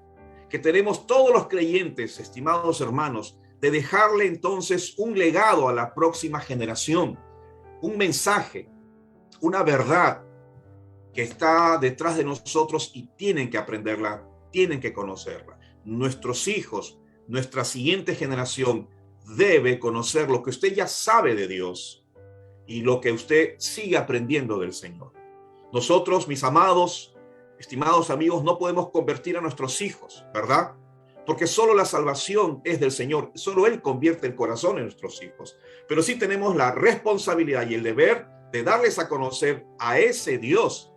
que tenemos todos los creyentes, estimados hermanos, de dejarle entonces un legado a la próxima generación, un mensaje, una verdad que está detrás de nosotros y tienen que aprenderla, tienen que conocerla. Nuestros hijos, nuestra siguiente generación debe conocer lo que usted ya sabe de Dios y lo que usted sigue aprendiendo del Señor. Nosotros, mis amados, estimados amigos, no podemos convertir a nuestros hijos, ¿verdad? Porque solo la salvación es del Señor, solo Él convierte el corazón de nuestros hijos. Pero sí tenemos la responsabilidad y el deber de darles a conocer a ese Dios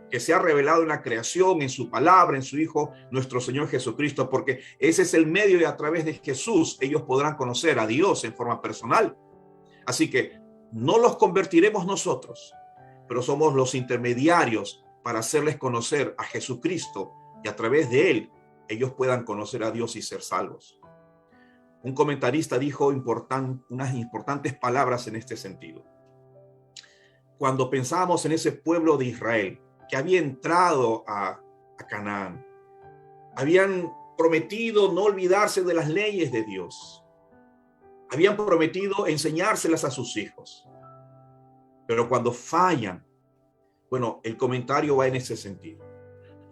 que se ha revelado en la creación, en su palabra, en su Hijo, nuestro Señor Jesucristo, porque ese es el medio y a través de Jesús ellos podrán conocer a Dios en forma personal. Así que no los convertiremos nosotros, pero somos los intermediarios para hacerles conocer a Jesucristo y a través de Él ellos puedan conocer a Dios y ser salvos. Un comentarista dijo unas importantes palabras en este sentido. Cuando pensábamos en ese pueblo de Israel que había entrado a Canaán, habían prometido no olvidarse de las leyes de Dios, habían prometido enseñárselas a sus hijos, pero cuando fallan, bueno, el comentario va en ese sentido.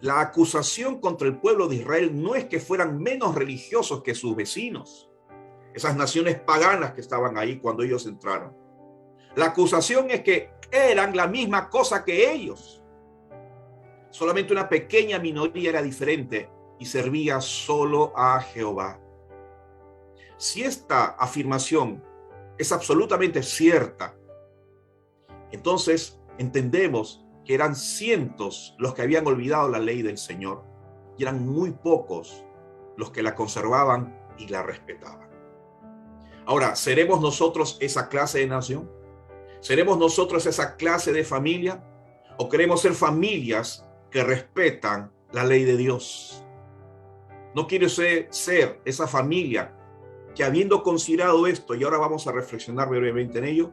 La acusación contra el pueblo de Israel no es que fueran menos religiosos que sus vecinos, esas naciones paganas que estaban ahí cuando ellos entraron. La acusación es que eran la misma cosa que ellos. Solamente una pequeña minoría era diferente y servía solo a Jehová. Si esta afirmación es absolutamente cierta, entonces entendemos que eran cientos los que habían olvidado la ley del Señor y eran muy pocos los que la conservaban y la respetaban. Ahora, ¿seremos nosotros esa clase de nación? ¿Seremos nosotros esa clase de familia? ¿O queremos ser familias que respetan la ley de Dios? No quiero ser esa familia que, habiendo considerado esto, y ahora vamos a reflexionar brevemente en ello,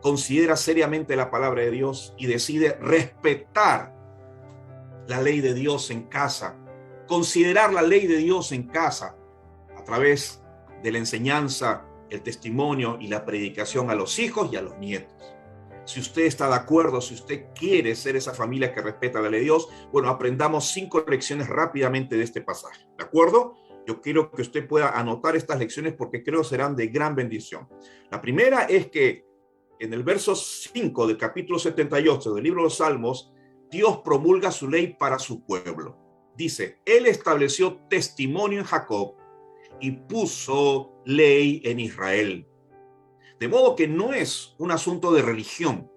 considera seriamente la palabra de Dios y decide respetar la ley de Dios en casa, considerar la ley de Dios en casa a través de la enseñanza, el testimonio y la predicación a los hijos y a los nietos. Si usted está de acuerdo, si usted quiere ser esa familia que respeta la ley de Dios, bueno, aprendamos 5 lecciones rápidamente de este pasaje, ¿de acuerdo? Yo quiero que usted pueda anotar estas lecciones porque creo serán de gran bendición. La primera es que en el verso 5 del capítulo 78 del libro de los Salmos, Dios promulga su ley para su pueblo. Dice, Él estableció testimonio en Jacob y puso ley en Israel. De modo que no es un asunto de religión,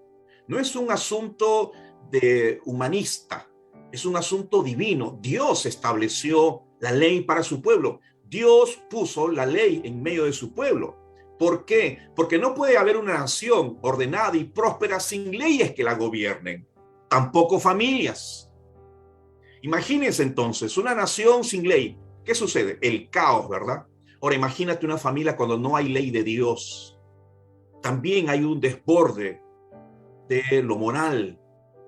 no es un asunto de humanista, es un asunto divino. Dios estableció la ley para su pueblo. Dios puso la ley en medio de su pueblo. ¿Por qué? Porque no puede haber una nación ordenada y próspera sin leyes que la gobiernen, tampoco familias. Imagínense entonces una nación sin ley. ¿Qué sucede? El caos, ¿verdad? Ahora imagínate una familia cuando no hay ley de Dios. También hay un desborde de lo moral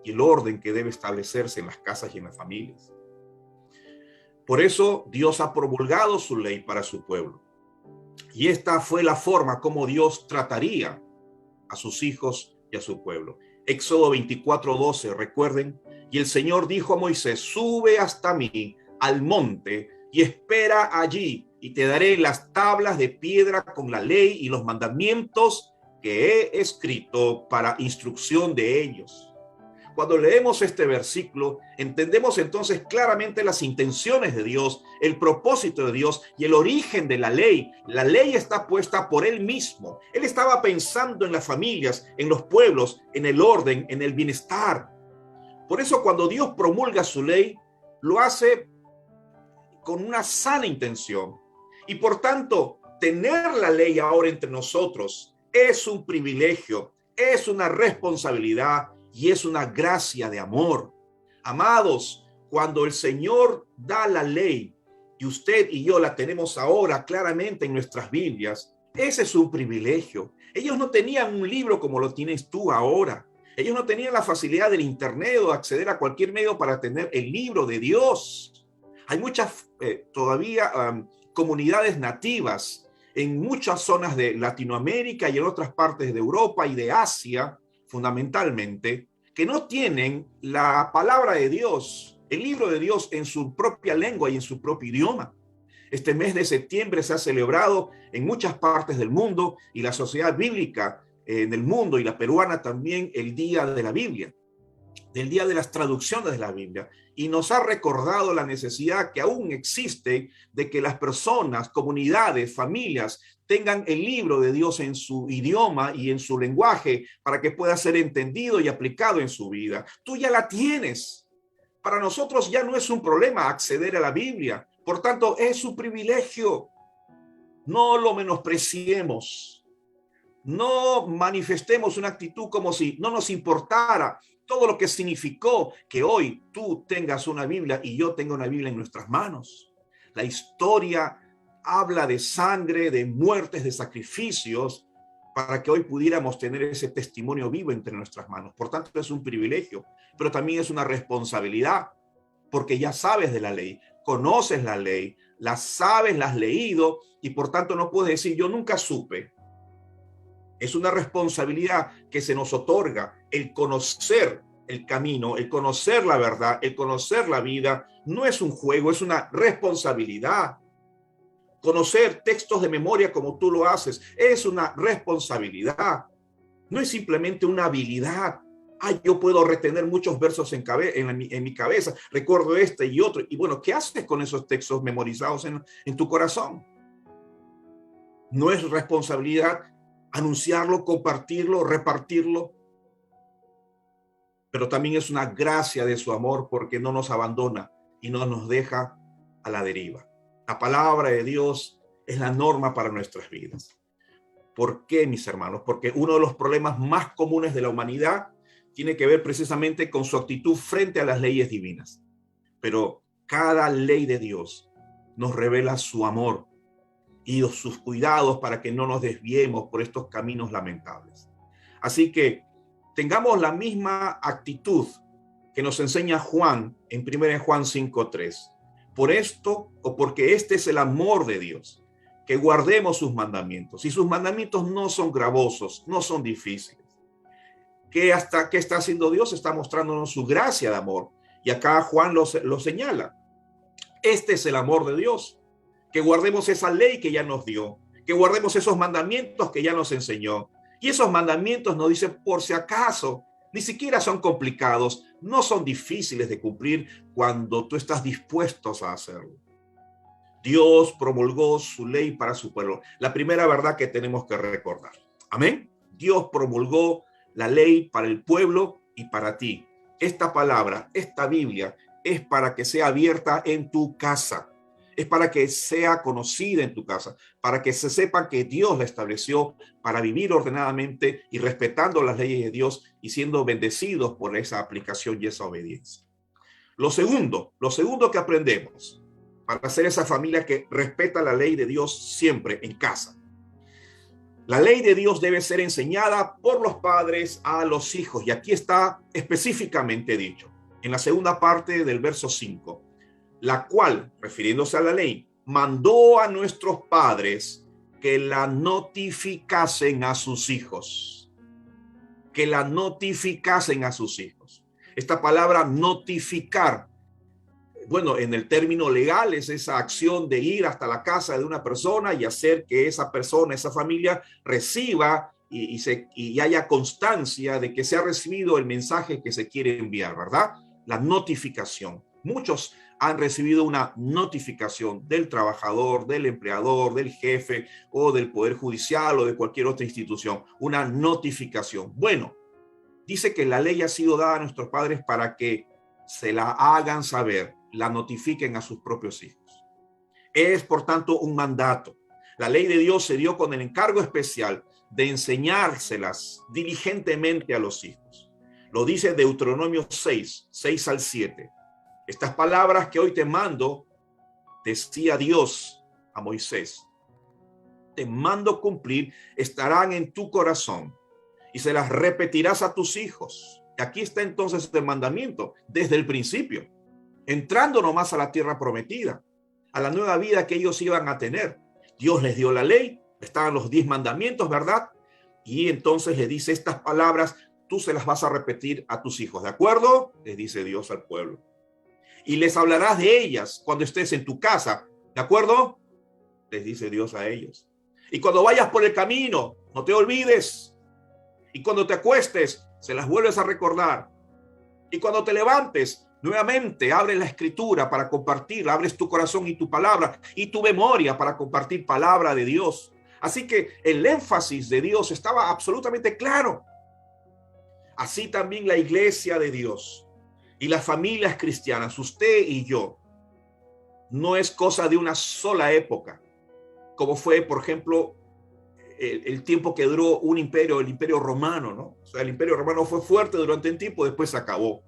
y el orden que debe establecerse en las casas y en las familias. Por eso Dios ha promulgado su ley para su pueblo. Y esta fue la forma como Dios trataría a sus hijos y a su pueblo. Éxodo 24:12, recuerden. Y el Señor dijo a Moisés: sube hasta mí al monte y espera allí, y te daré las tablas de piedra con la ley y los mandamientos que he escrito para instrucción de ellos. Cuando leemos este versículo, entendemos entonces claramente las intenciones de Dios, el propósito de Dios y el origen de la ley. La ley está puesta por Él mismo. Él estaba pensando en las familias, en los pueblos, en el orden, en el bienestar. Por eso cuando Dios promulga su ley, lo hace con una sana intención. Y por tanto, tener la ley ahora entre nosotros es un privilegio, es una responsabilidad y es una gracia de amor. Amados, cuando el Señor da la ley y usted y yo la tenemos ahora claramente en nuestras Biblias, ese es un privilegio. Ellos no tenían un libro como lo tienes tú ahora. Ellos no tenían la facilidad del internet o acceder a cualquier medio para tener el libro de Dios. Hay muchas todavía comunidades nativas en muchas zonas de Latinoamérica y en otras partes de Europa y de Asia, fundamentalmente, que no tienen la palabra de Dios, el libro de Dios en su propia lengua y en su propio idioma. Este mes de septiembre se ha celebrado en muchas partes del mundo y la sociedad bíblica en el mundo y la peruana también el Día de la Biblia, del Día de las Traducciones de la Biblia, y nos ha recordado la necesidad que aún existe de que las personas, comunidades, familias tengan el libro de Dios en su idioma y en su lenguaje para que pueda ser entendido y aplicado en su vida. Tú ya la tienes. Para nosotros ya no es un problema acceder a la Biblia. Por tanto, es un privilegio. No lo menospreciemos. No manifestemos una actitud como si no nos importara todo lo que significó que hoy tú tengas una Biblia y yo tenga una Biblia en nuestras manos. La historia habla de sangre, de muertes, de sacrificios, para que hoy pudiéramos tener ese testimonio vivo entre nuestras manos. Por tanto, es un privilegio, pero también es una responsabilidad, porque ya sabes de la ley, conoces la ley, la sabes, la has leído, y por tanto no puedes decir, yo nunca supe. Es una responsabilidad que se nos otorga el conocer el camino, el conocer la verdad, el conocer la vida. No es un juego, es una responsabilidad. Conocer textos de memoria como tú lo haces es una responsabilidad. No es simplemente una habilidad. Yo puedo retener muchos versos en mi cabeza. Recuerdo este y otro. Y bueno, ¿qué haces con esos textos memorizados en tu corazón? No es responsabilidad anunciarlo, compartirlo, repartirlo, pero también es una gracia de su amor porque no nos abandona y no nos deja a la deriva. La palabra de Dios es la norma para nuestras vidas. ¿Por qué, mis hermanos? Porque uno de los problemas más comunes de la humanidad tiene que ver precisamente con su actitud frente a las leyes divinas. Pero cada ley de Dios nos revela su amor y sus cuidados para que no nos desviemos por estos caminos lamentables. Así que tengamos la misma actitud que nos enseña Juan en 1 Juan 5:3. Por esto, o porque este es el amor de Dios, que guardemos sus mandamientos. Y sus mandamientos no son gravosos, no son difíciles. ¿Qué está haciendo Dios? Está mostrándonos su gracia de amor. Y acá Juan lo señala. Este es el amor de Dios. Que guardemos esa ley que ya nos dio, que guardemos esos mandamientos que ya nos enseñó. Y esos mandamientos nos dicen por si acaso, ni siquiera son complicados, no son difíciles de cumplir cuando tú estás dispuesto a hacerlo. Dios promulgó su ley para su pueblo. La primera verdad que tenemos que recordar. Amén. Dios promulgó la ley para el pueblo y para ti. Esta palabra, esta Biblia, es para que sea abierta en tu casa. Es para que sea conocida en tu casa, para que se sepa que Dios la estableció para vivir ordenadamente y respetando las leyes de Dios y siendo bendecidos por esa aplicación y esa obediencia. Lo segundo que aprendemos para ser esa familia que respeta la ley de Dios siempre en casa. La ley de Dios debe ser enseñada por los padres a los hijos. Y aquí está específicamente dicho, en la segunda parte del verso 5, la cual, refiriéndose a la ley, mandó a nuestros padres que la notificasen a sus hijos. Que la notificasen a sus hijos. Esta palabra notificar, bueno, en el término legal es esa acción de ir hasta la casa de una persona y hacer que esa persona, esa familia reciba y haya constancia de que se ha recibido el mensaje que se quiere enviar, ¿verdad? La notificación. Muchos han recibido una notificación del trabajador, del empleador, del jefe o del Poder Judicial o de cualquier otra institución. Una notificación. Bueno, dice que la ley ha sido dada a nuestros padres para que se la hagan saber, la notifiquen a sus propios hijos. Es, por tanto, un mandato. La ley de Dios se dio con el encargo especial de enseñárselas diligentemente a los hijos. Lo dice Deuteronomio 6 al 7. Estas palabras que hoy te mando, decía Dios a Moisés, te mando cumplir, estarán en tu corazón y se las repetirás a tus hijos. Y aquí está entonces el mandamiento desde el principio, entrando nomás a la tierra prometida, a la nueva vida que ellos iban a tener. Dios les dio la ley, estaban los 10 mandamientos, ¿verdad? Y entonces le dice estas palabras, tú se las vas a repetir a tus hijos, ¿de acuerdo? Les dice Dios al pueblo. Y les hablarás de ellas cuando estés en tu casa, ¿de acuerdo? Les dice Dios a ellos. Y cuando vayas por el camino, no te olvides. Y cuando te acuestes, se las vuelves a recordar. Y cuando te levantes, nuevamente abres la escritura para compartir, abres tu corazón y tu palabra y tu memoria para compartir palabra de Dios. Así que el énfasis de Dios estaba absolutamente claro. Así también la iglesia de Dios y las familias cristianas, usted y yo, no es cosa de una sola época, como fue, por ejemplo, el tiempo que duró un imperio, el imperio romano, ¿no? O sea, el imperio romano fue fuerte durante un tiempo, después se acabó.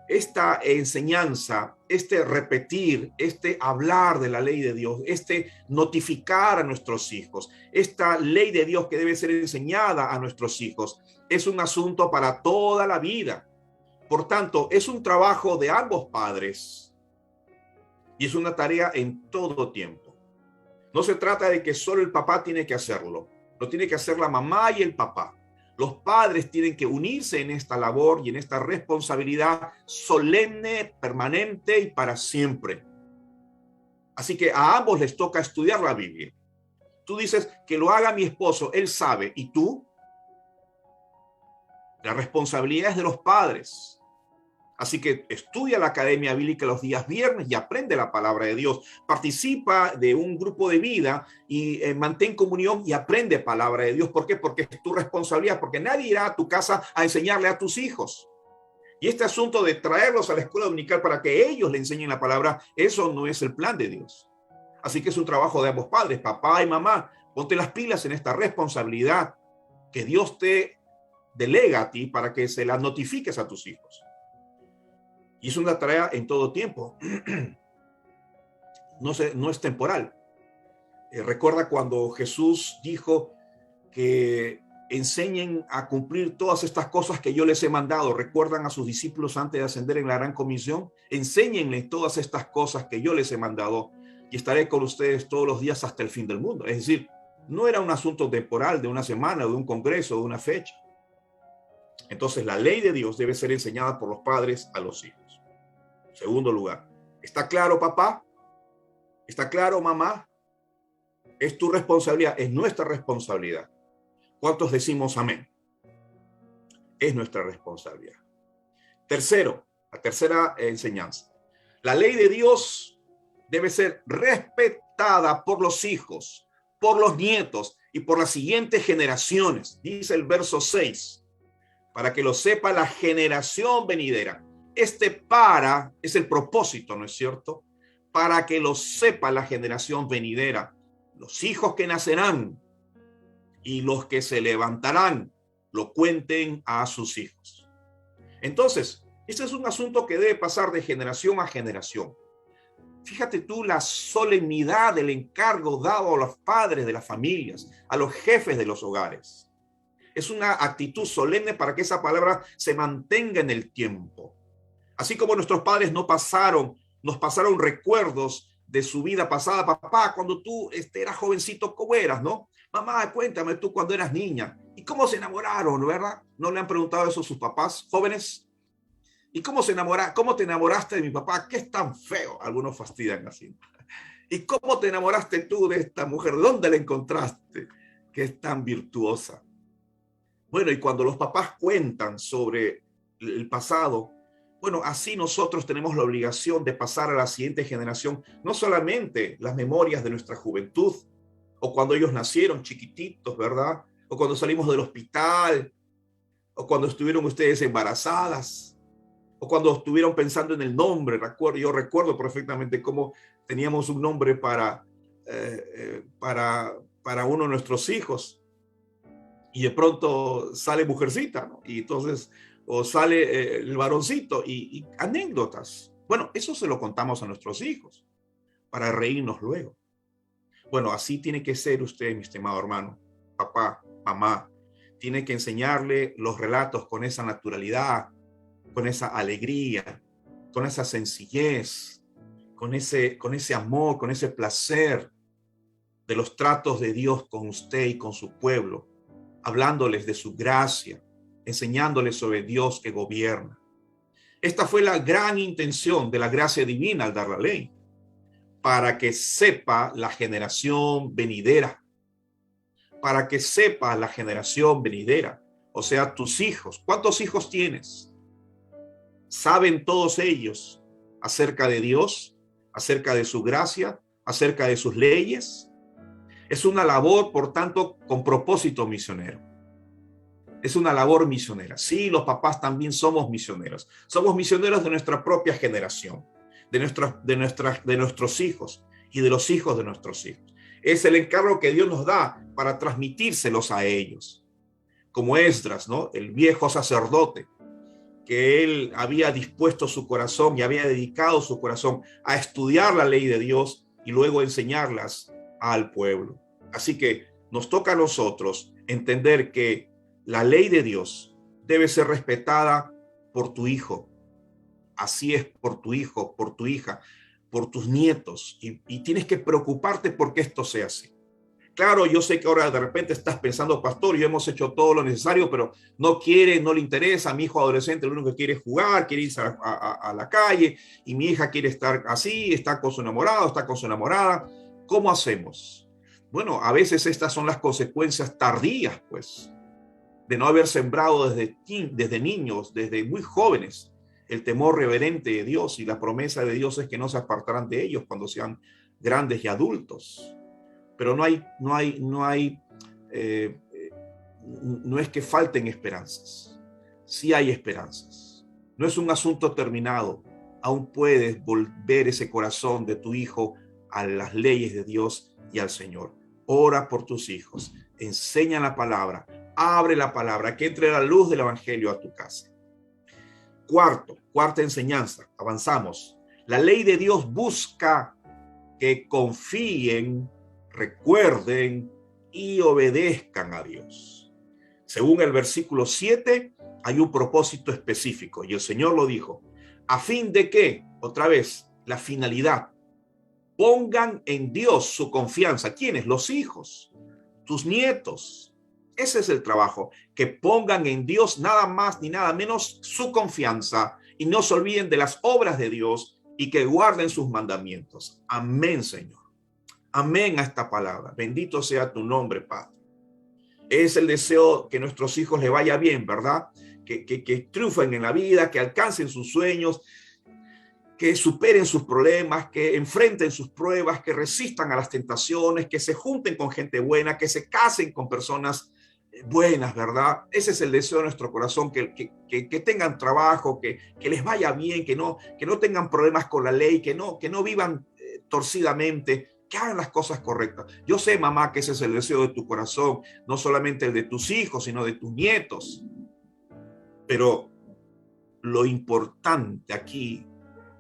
Esta enseñanza, este repetir, este hablar de la ley de Dios, este notificar a nuestros hijos, esta ley de Dios que debe ser enseñada a nuestros hijos, es un asunto para toda la vida. Por tanto, es un trabajo de ambos padres y es una tarea en todo tiempo. No se trata de que solo el papá tiene que hacerlo, lo tiene que hacer la mamá y el papá. Los padres tienen que unirse en esta labor y en esta responsabilidad solemne, permanente y para siempre. Así que a ambos les toca estudiar la Biblia. Tú dices que lo haga mi esposo, él sabe. ¿Y tú? La responsabilidad es de los padres. Así que estudia la Academia Bíblica los días viernes y aprende la palabra de Dios. Participa de un grupo de vida y mantén comunión y aprende palabra de Dios. ¿Por qué? Porque es tu responsabilidad, porque nadie irá a tu casa a enseñarle a tus hijos. Y este asunto de traerlos a la escuela dominical para que ellos le enseñen la palabra, eso no es el plan de Dios. Así que es un trabajo de ambos padres, papá y mamá. Ponte las pilas en esta responsabilidad que Dios te delega a ti para que se la notifiques a tus hijos. Y es una tarea en todo tiempo. No es temporal. Recuerda cuando Jesús dijo que enseñen a cumplir todas estas cosas que yo les he mandado. ¿Recuerdan a sus discípulos antes de ascender en la gran comisión? Enséñenles todas estas cosas que yo les he mandado y estaré con ustedes todos los días hasta el fin del mundo. Es decir, no era un asunto temporal de una semana, de un congreso, de una fecha. Entonces, la ley de Dios debe ser enseñada por los padres a los hijos. Segundo lugar, ¿está claro, papá? ¿Está claro, mamá? Es tu responsabilidad, es nuestra responsabilidad. ¿Cuántos decimos amén? Es nuestra responsabilidad. Tercero, la tercera enseñanza. La ley de Dios debe ser respetada por los hijos, por los nietos y por las siguientes generaciones. Dice el verso 6, para que lo sepa la generación venidera. Este para es el propósito, ¿no es cierto? para que lo sepa la generación venidera, los hijos que nacerán y los que se levantarán, lo cuenten a sus hijos. Entonces, este es un asunto que debe pasar de generación a generación. Fíjate tú la solemnidad del encargo dado a los padres de las familias, a los jefes de los hogares. Es una actitud solemne para que esa palabra se mantenga en el tiempo. Así como nuestros padres nos pasaron recuerdos de su vida pasada. Papá, cuando tú eras jovencito, ¿cómo eras, no? Mamá, cuéntame tú cuando eras niña. ¿Y cómo se enamoraron, verdad? ¿No le han preguntado eso a sus papás jóvenes? ¿Y cómo te enamoraste de mi papá? ¿Qué es tan feo? Algunos fastidian así. ¿Y cómo te enamoraste tú de esta mujer? ¿Dónde la encontraste? ¿Qué es tan virtuosa? Bueno, y cuando los papás cuentan sobre el pasado, bueno, así nosotros tenemos la obligación de pasar a la siguiente generación, no solamente las memorias de nuestra juventud, o cuando ellos nacieron chiquititos, ¿verdad? O cuando salimos del hospital, o cuando estuvieron ustedes embarazadas, o cuando estuvieron pensando en el nombre. Yo recuerdo perfectamente cómo teníamos un nombre para uno de nuestros hijos, y de pronto sale mujercita, ¿no? Y entonces, o sale el varoncito, y anécdotas. Bueno, eso se lo contamos a nuestros hijos para reírnos luego. Bueno, así tiene que ser usted, mi estimado hermano, papá, mamá. Tiene que enseñarle los relatos con esa naturalidad, con esa alegría, con esa sencillez, con ese amor, con ese placer de los tratos de Dios con usted y con su pueblo, hablándoles de su gracia, enseñándoles sobre Dios que gobierna. Esta fue la gran intención de la gracia divina al dar la ley, para que sepa la generación venidera, para que sepa la generación venidera, o sea, tus hijos. ¿Cuántos hijos tienes? ¿Saben todos ellos acerca de Dios, acerca de su gracia, acerca de sus leyes? Es una labor, por tanto, con propósito misionero. Es una labor misionera. Sí, los papás también somos misioneros. Somos misioneros de nuestra propia generación, de nuestros hijos y de los hijos de nuestros hijos. Es el encargo que Dios nos da para transmitírselos a ellos. Como Esdras, ¿no? El viejo sacerdote, que él había dispuesto su corazón y había dedicado su corazón a estudiar la ley de Dios y luego enseñarlas al pueblo. Así que nos toca a nosotros entender que la ley de Dios debe ser respetada por tu hijo. Así es, por tu hijo, por tu hija, por tus nietos. Y tienes que preocuparte porque esto sea así. Claro, yo sé que ahora de repente estás pensando, pastor, yo hemos hecho todo lo necesario, pero no quiere, no le interesa. A mi hijo adolescente lo único que quiere es jugar, quiere irse a la calle, y mi hija quiere estar así, está con su enamorado, está con su enamorada. ¿Cómo hacemos? Bueno, a veces estas son las consecuencias tardías, pues, de no haber sembrado desde niños, desde muy jóvenes, el temor reverente de Dios, y la promesa de Dios es que no se apartarán de ellos cuando sean grandes y adultos. Pero no es que falten esperanzas. Sí hay esperanzas. No es un asunto terminado. Aún puedes volver ese corazón de tu hijo a las leyes de Dios y al Señor. Ora por tus hijos. Enseña la palabra. Abre la palabra. Que entre la luz del evangelio a tu casa. Cuarta enseñanza. Avanzamos. La ley de Dios busca que confíen, recuerden y obedezcan a Dios. Según el versículo 7, hay un propósito específico, y el Señor lo dijo, a fin de que, otra vez, la finalidad, pongan en Dios su confianza. ¿Quiénes? Los hijos, tus nietos. Ese es el trabajo, que pongan en Dios nada más ni nada menos su confianza y no se olviden de las obras de Dios y que guarden sus mandamientos. Amén, Señor. Amén a esta palabra. Bendito sea tu nombre, Padre. Es el deseo que nuestros hijos le vaya bien, ¿verdad? Que triunfen en la vida, que alcancen sus sueños, que superen sus problemas, que enfrenten sus pruebas, que resistan a las tentaciones, que se junten con gente buena, que se casen con personas buenas, ¿verdad? Ese es el deseo de nuestro corazón, que tengan trabajo, que les vaya bien, que no tengan problemas con la ley, que no vivan torcidamente, que hagan las cosas correctas. Yo sé, mamá, que ese es el deseo de tu corazón, no solamente el de tus hijos, sino de tus nietos. Pero lo importante aquí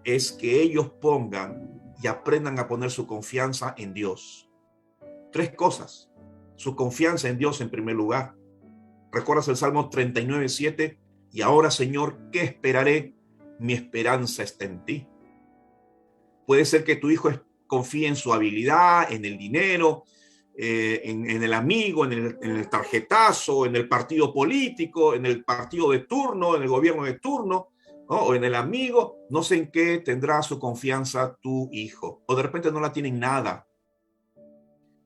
es que ellos pongan y aprendan a poner su confianza en Dios. 3 cosas. Su confianza en Dios en primer lugar. ¿Recuerdas el Salmo 39:7? Y ahora, Señor, ¿qué esperaré? Mi esperanza está en ti. Puede ser que tu hijo confíe en su habilidad, en el dinero, en el amigo, en el tarjetazo, en el partido político, en el partido de turno, en el gobierno de turno, ¿no? O en el amigo. No sé en qué tendrá su confianza tu hijo. O de repente no la tiene en nada.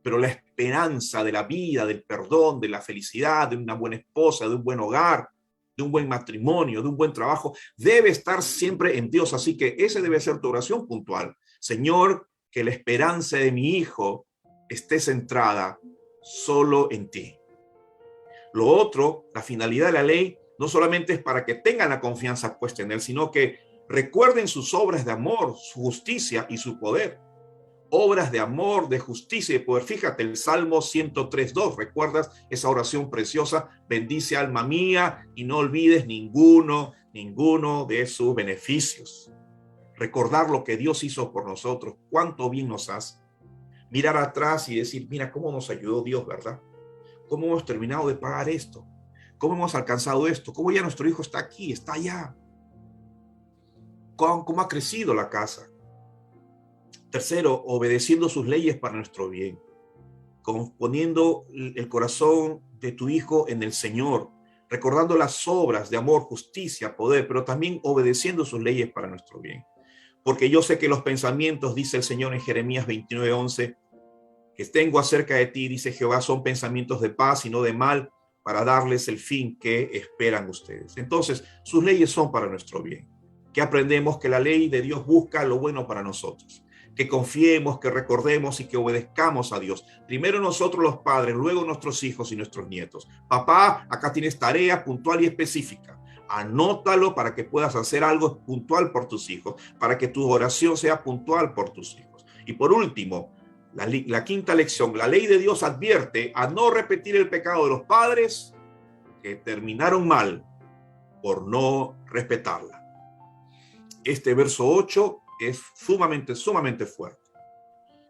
Pero la esperanza de la vida, del perdón, de la felicidad, de una buena esposa, de un buen hogar, de un buen matrimonio, de un buen trabajo, debe estar siempre en Dios. Así que esa debe ser tu oración puntual. Señor, que la esperanza de mi hijo esté centrada solo en ti. Lo otro, la finalidad de la ley, no solamente es para que tengan la confianza puesta en él, sino que recuerden sus obras de amor, su justicia y su poder. Obras de amor, de justicia y de poder. Fíjate, el Salmo 103:2, ¿recuerdas esa oración preciosa? Bendice, alma mía, y no olvides ninguno de sus beneficios. Recordar lo que Dios hizo por nosotros, cuánto bien nos hace. Mirar atrás y decir, mira cómo nos ayudó Dios, ¿verdad? Cómo hemos terminado de pagar esto, cómo hemos alcanzado esto, cómo ya nuestro hijo está aquí, está allá, cómo ha crecido la casa. Tercero, obedeciendo sus leyes para nuestro bien, poniendo el corazón de tu hijo en el Señor, recordando las obras de amor, justicia, poder, pero también obedeciendo sus leyes para nuestro bien. Porque yo sé que los pensamientos, dice el Señor en Jeremías 29:11, que tengo acerca de ti, dice Jehová, son pensamientos de paz y no de mal, para darles el fin que esperan ustedes. Entonces, sus leyes son para nuestro bien. Que aprendemos que la ley de Dios busca lo bueno para nosotros. Que confiemos, que recordemos y que obedezcamos a Dios. Primero nosotros los padres, luego nuestros hijos y nuestros nietos. Papá, acá tienes tarea puntual y específica. Anótalo para que puedas hacer algo puntual por tus hijos, para que tu oración sea puntual por tus hijos. Y por último, la quinta lección, la ley de Dios advierte a no repetir el pecado de los padres que terminaron mal por no respetarla. Este verso 8 es sumamente fuerte.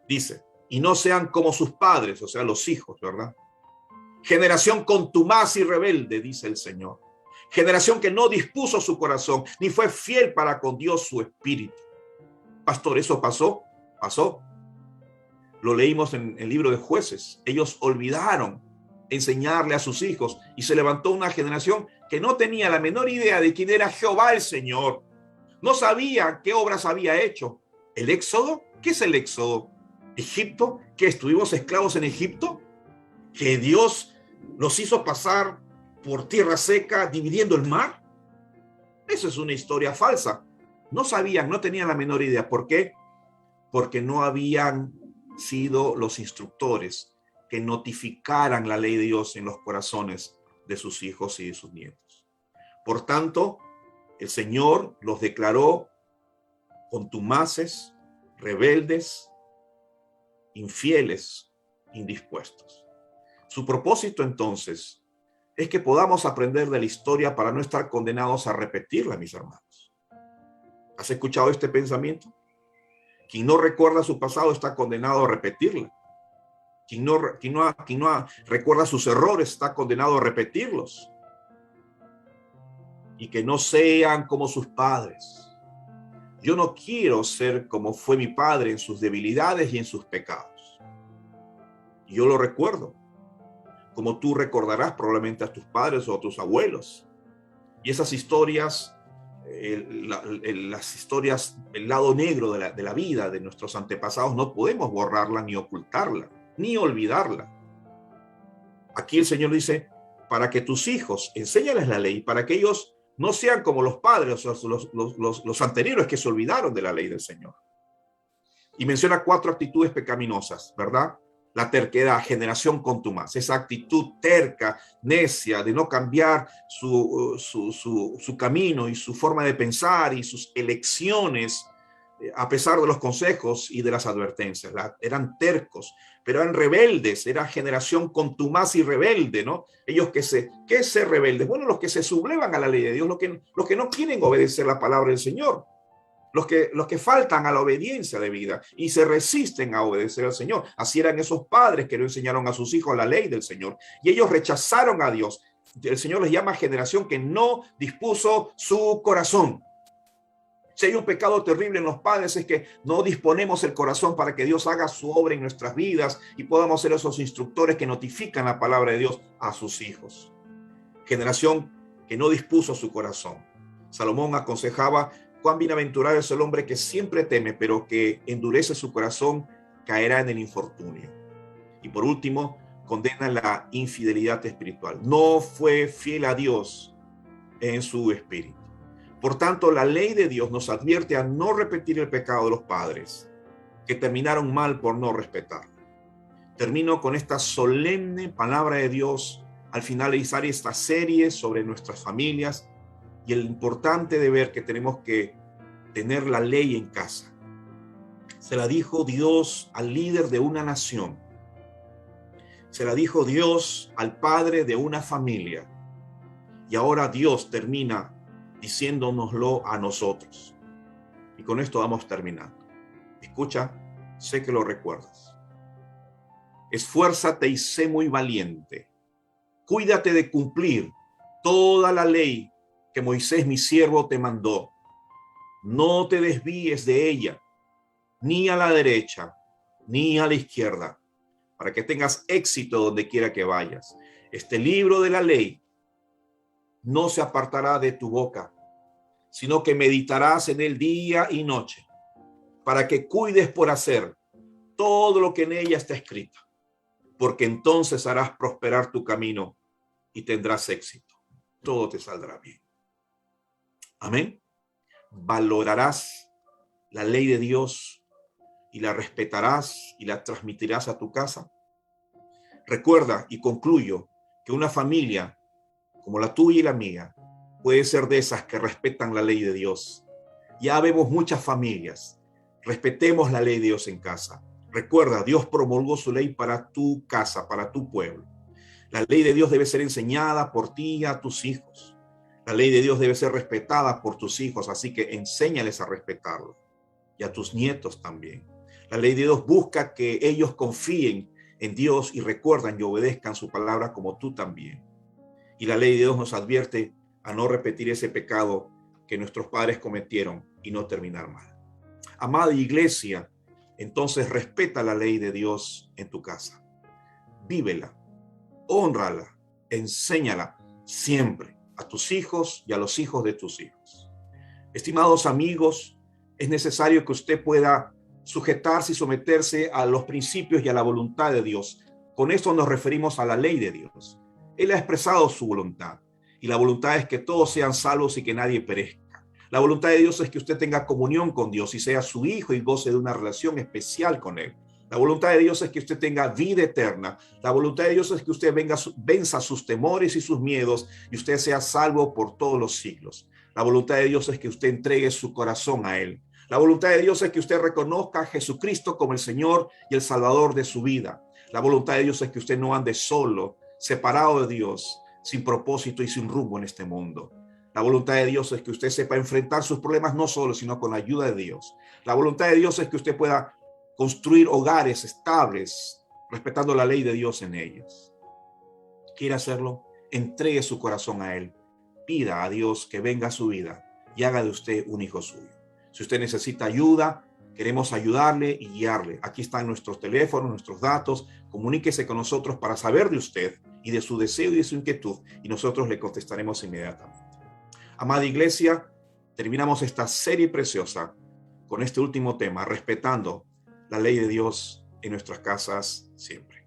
Dice, y no sean como sus padres, o sea, los hijos, ¿verdad? Generación contumaz y rebelde, dice el Señor. Generación que no dispuso su corazón, ni fue fiel para con Dios su espíritu. Pastor, ¿eso pasó? Pasó. Lo leímos en el libro de Jueces. Ellos olvidaron enseñarle a sus hijos y se levantó una generación que no tenía la menor idea de quién era Jehová el Señor. No sabía qué obras había hecho. ¿El Éxodo? ¿Qué es el Éxodo? ¿Egipto? ¿Que estuvimos esclavos en Egipto? ¿Que Dios nos hizo pasar por tierra seca dividiendo el mar? Eso es una historia falsa. No sabían, no tenían la menor idea. ¿Por qué? Porque no habían sido los instructores que notificaran la ley de Dios en los corazones de sus hijos y de sus nietos. Por tanto, el Señor los declaró contumaces, rebeldes, infieles, indispuestos. Su propósito entonces es que podamos aprender de la historia para no estar condenados a repetirla, mis hermanos. ¿Has escuchado este pensamiento? Quien no recuerda su pasado está condenado a repetirla. Quien no recuerda sus errores está condenado a repetirlos. Y que no sean como sus padres. Yo no quiero ser como fue mi padre en sus debilidades y en sus pecados. Yo lo recuerdo, como tú recordarás probablemente a tus padres o a tus abuelos. Y esas historias, las historias, el lado negro de la vida de nuestros antepasados, no podemos borrarla ni ocultarla, ni olvidarla. Aquí el Señor dice, para que tus hijos, enséñales la ley, para que ellos no sean como los padres, los anteriores que se olvidaron de la ley del Señor. Y menciona 4 actitudes pecaminosas, ¿verdad? La terquedad, generación contumaz, esa actitud terca, necia, de no cambiar su camino y su forma de pensar y sus elecciones a pesar de los consejos y de las advertencias. Eran tercos, pero eran rebeldes, era generación contumaz y rebelde, ¿no? Ellos ¿qué es ser rebeldes? Bueno, los que se sublevan a la ley de Dios, los que no quieren obedecer la palabra del Señor, los que faltan a la obediencia de vida y se resisten a obedecer al Señor. Así eran esos padres que no enseñaron a sus hijos la ley del Señor, y ellos rechazaron a Dios. El Señor les llama generación que no dispuso su corazón. Si hay un pecado terrible en los padres es que no disponemos el corazón para que Dios haga su obra en nuestras vidas y podamos ser esos instructores que notifican la palabra de Dios a sus hijos. Generación que no dispuso su corazón. Salomón aconsejaba: cuán bienaventurado es el hombre que siempre teme, pero que endurece su corazón, caerá en el infortunio. Y por último, condena la infidelidad espiritual. No fue fiel a Dios en su espíritu. Por tanto, la ley de Dios nos advierte a no repetir el pecado de los padres, que terminaron mal por no respetar. Termino con esta solemne palabra de Dios al finalizar esta serie sobre nuestras familias y el importante deber que tenemos que tener la ley en casa. Se la dijo Dios al líder de una nación. Se la dijo Dios al padre de una familia. Y ahora Dios termina diciéndonoslo a nosotros. Y con esto vamos terminando. Escucha, sé que lo recuerdas. Esfuérzate y sé muy valiente. Cuídate de cumplir toda la ley que Moisés mi siervo te mandó. No te desvíes de ella, ni a la derecha, ni a la izquierda, para que tengas éxito donde quiera que vayas. Este libro de la ley no se apartará de tu boca, sino que meditarás en él día y noche, para que cuides por hacer todo lo que en ella está escrito, porque entonces harás prosperar tu camino y tendrás éxito. Todo te saldrá bien. Amén. Valorarás la ley de Dios y la respetarás y la transmitirás a tu casa. Recuerda, y concluyo, que una familia como la tuya y la mía puede ser de esas que respetan la ley de Dios. Ya vemos muchas familias. Respetemos la ley de Dios en casa. Recuerda, Dios promulgó su ley para tu casa, para tu pueblo. La ley de Dios debe ser enseñada por ti y a tus hijos. La ley de Dios debe ser respetada por tus hijos, así que enséñales a respetarlo. Y a tus nietos también. La ley de Dios busca que ellos confíen en Dios y recuerdan y obedezcan su palabra como tú también. Y la ley de Dios nos advierte a no repetir ese pecado que nuestros padres cometieron y no terminar mal. Amada iglesia, entonces respeta la ley de Dios en tu casa. Vívela, hónrala, enséñala siempre a tus hijos y a los hijos de tus hijos. Estimados amigos, es necesario que usted pueda sujetarse y someterse a los principios y a la voluntad de Dios. Con esto nos referimos a la ley de Dios. Él ha expresado su voluntad y la voluntad es que todos sean salvos y que nadie perezca. La voluntad de Dios es que usted tenga comunión con Dios y sea su hijo y goce de una relación especial con Él. La voluntad de Dios es que usted tenga vida eterna. La voluntad de Dios es que usted venza sus temores y sus miedos y usted sea salvo por todos los siglos. La voluntad de Dios es que usted entregue su corazón a Él. La voluntad de Dios es que usted reconozca a Jesucristo como el Señor y el Salvador de su vida. La voluntad de Dios es que usted no ande solo, separado de Dios, sin propósito y sin rumbo en este mundo. La voluntad de Dios es que usted sepa enfrentar sus problemas no solo, sino con la ayuda de Dios. La voluntad de Dios es que usted pueda construir hogares estables, respetando la ley de Dios en ellos. ¿Quiere hacerlo? Entregue su corazón a Él. Pida a Dios que venga a su vida y haga de usted un hijo suyo. Si usted necesita ayuda, queremos ayudarle y guiarle. Aquí están nuestros teléfonos, nuestros datos. Comuníquese con nosotros para saber de usted y de su deseo y de su inquietud, y nosotros le contestaremos inmediatamente. Amada iglesia, terminamos esta serie preciosa con este último tema, respetando la ley de Dios en nuestras casas siempre.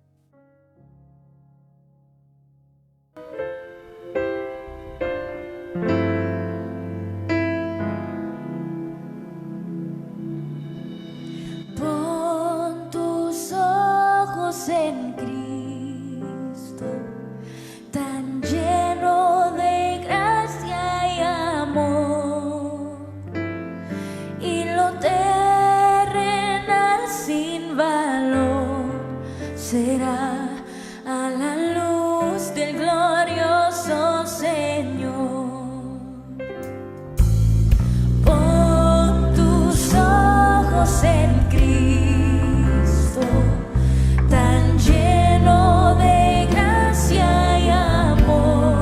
Pon tus ojos en Cristo, tan lleno de gracia y amor, y lo te a la luz del glorioso Señor. Pon tus ojos en Cristo, tan lleno de gracia y amor,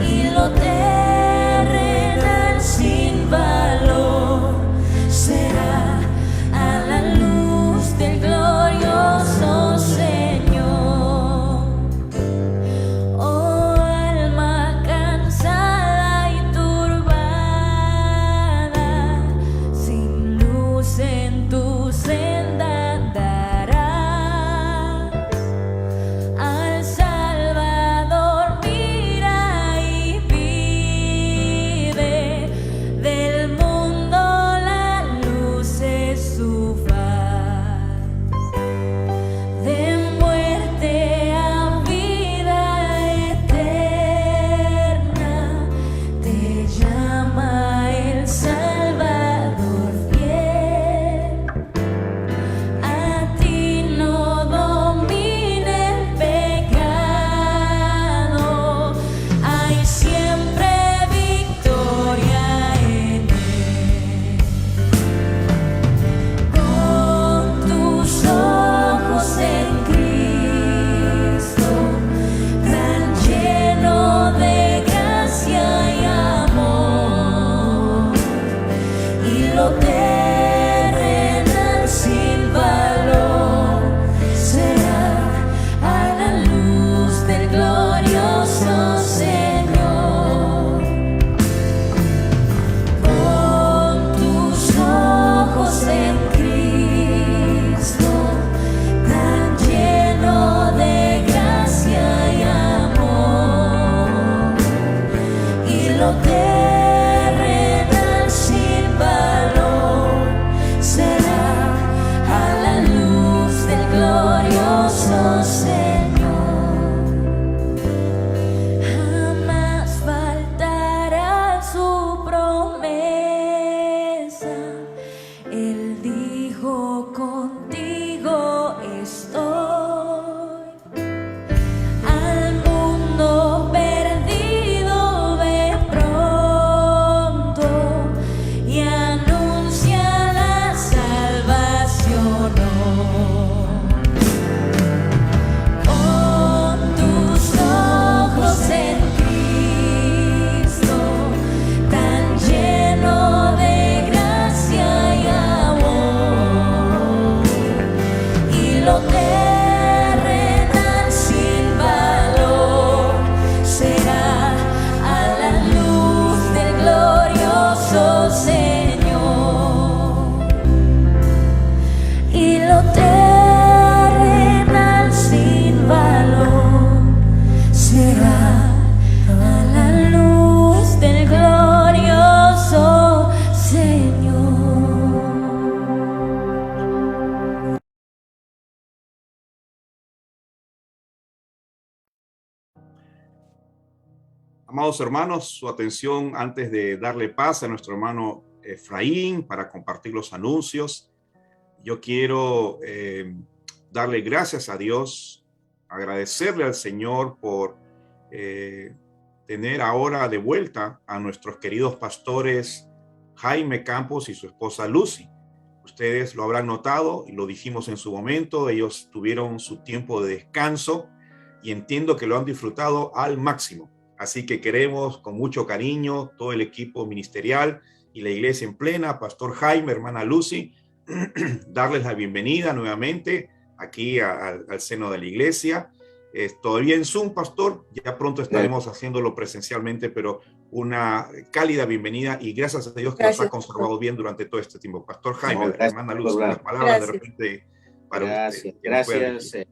y lo terrenal sin valor será a la luz del glorioso Señor. Oh alma cansada y turbada, sin luz en tu senda andarás. Al Salvador mira y vive, del mundo la luz es su faz. De muerte a vida eterna te llama el Salvador fiel. A ti no domina el pecado, hay siempre victoria en él. Con tus ojos en Cristo, tan lleno de gracia y amor, y lo terrenal sin valor será a la luz del glorioso Señor. Pon tus ojos en Cristo, tan lleno de gracia y amor, y lo terrenal sin valor será a la luz del glorioso Señor. Jamás faltará su promesa. Él dijo: contigo estoy. Al mundo perdido ve pronto y anuncia la salvación hoy. Pon tus ojos en Cristo, tan lleno de gracia y amor, y lo terrenal sin valor será a la luz del glorioso Señor. Y lo terrenal sin valor será a la luz del glorioso Señor. Amados hermanos, su atención antes de darle paz a nuestro hermano Efraín para compartir los anuncios. Yo quiero darle gracias a Dios, agradecerle al Señor por tener ahora de vuelta a nuestros queridos pastores Jaime Campos y su esposa Lucy. Ustedes lo habrán notado y lo dijimos en su momento, ellos tuvieron su tiempo de descanso y entiendo que lo han disfrutado al máximo. Así que queremos con mucho cariño todo el equipo ministerial y la iglesia en plena, Pastor Jaime, hermana Lucy, darles la bienvenida nuevamente aquí al seno de la iglesia. Todavía en Zoom, Pastor, ya pronto estaremos haciéndolo presencialmente, pero una cálida bienvenida y gracias a Dios que nos ha conservado bien durante todo este tiempo. Pastor Jaime, hermana Lucy, unas palabras de repente para usted.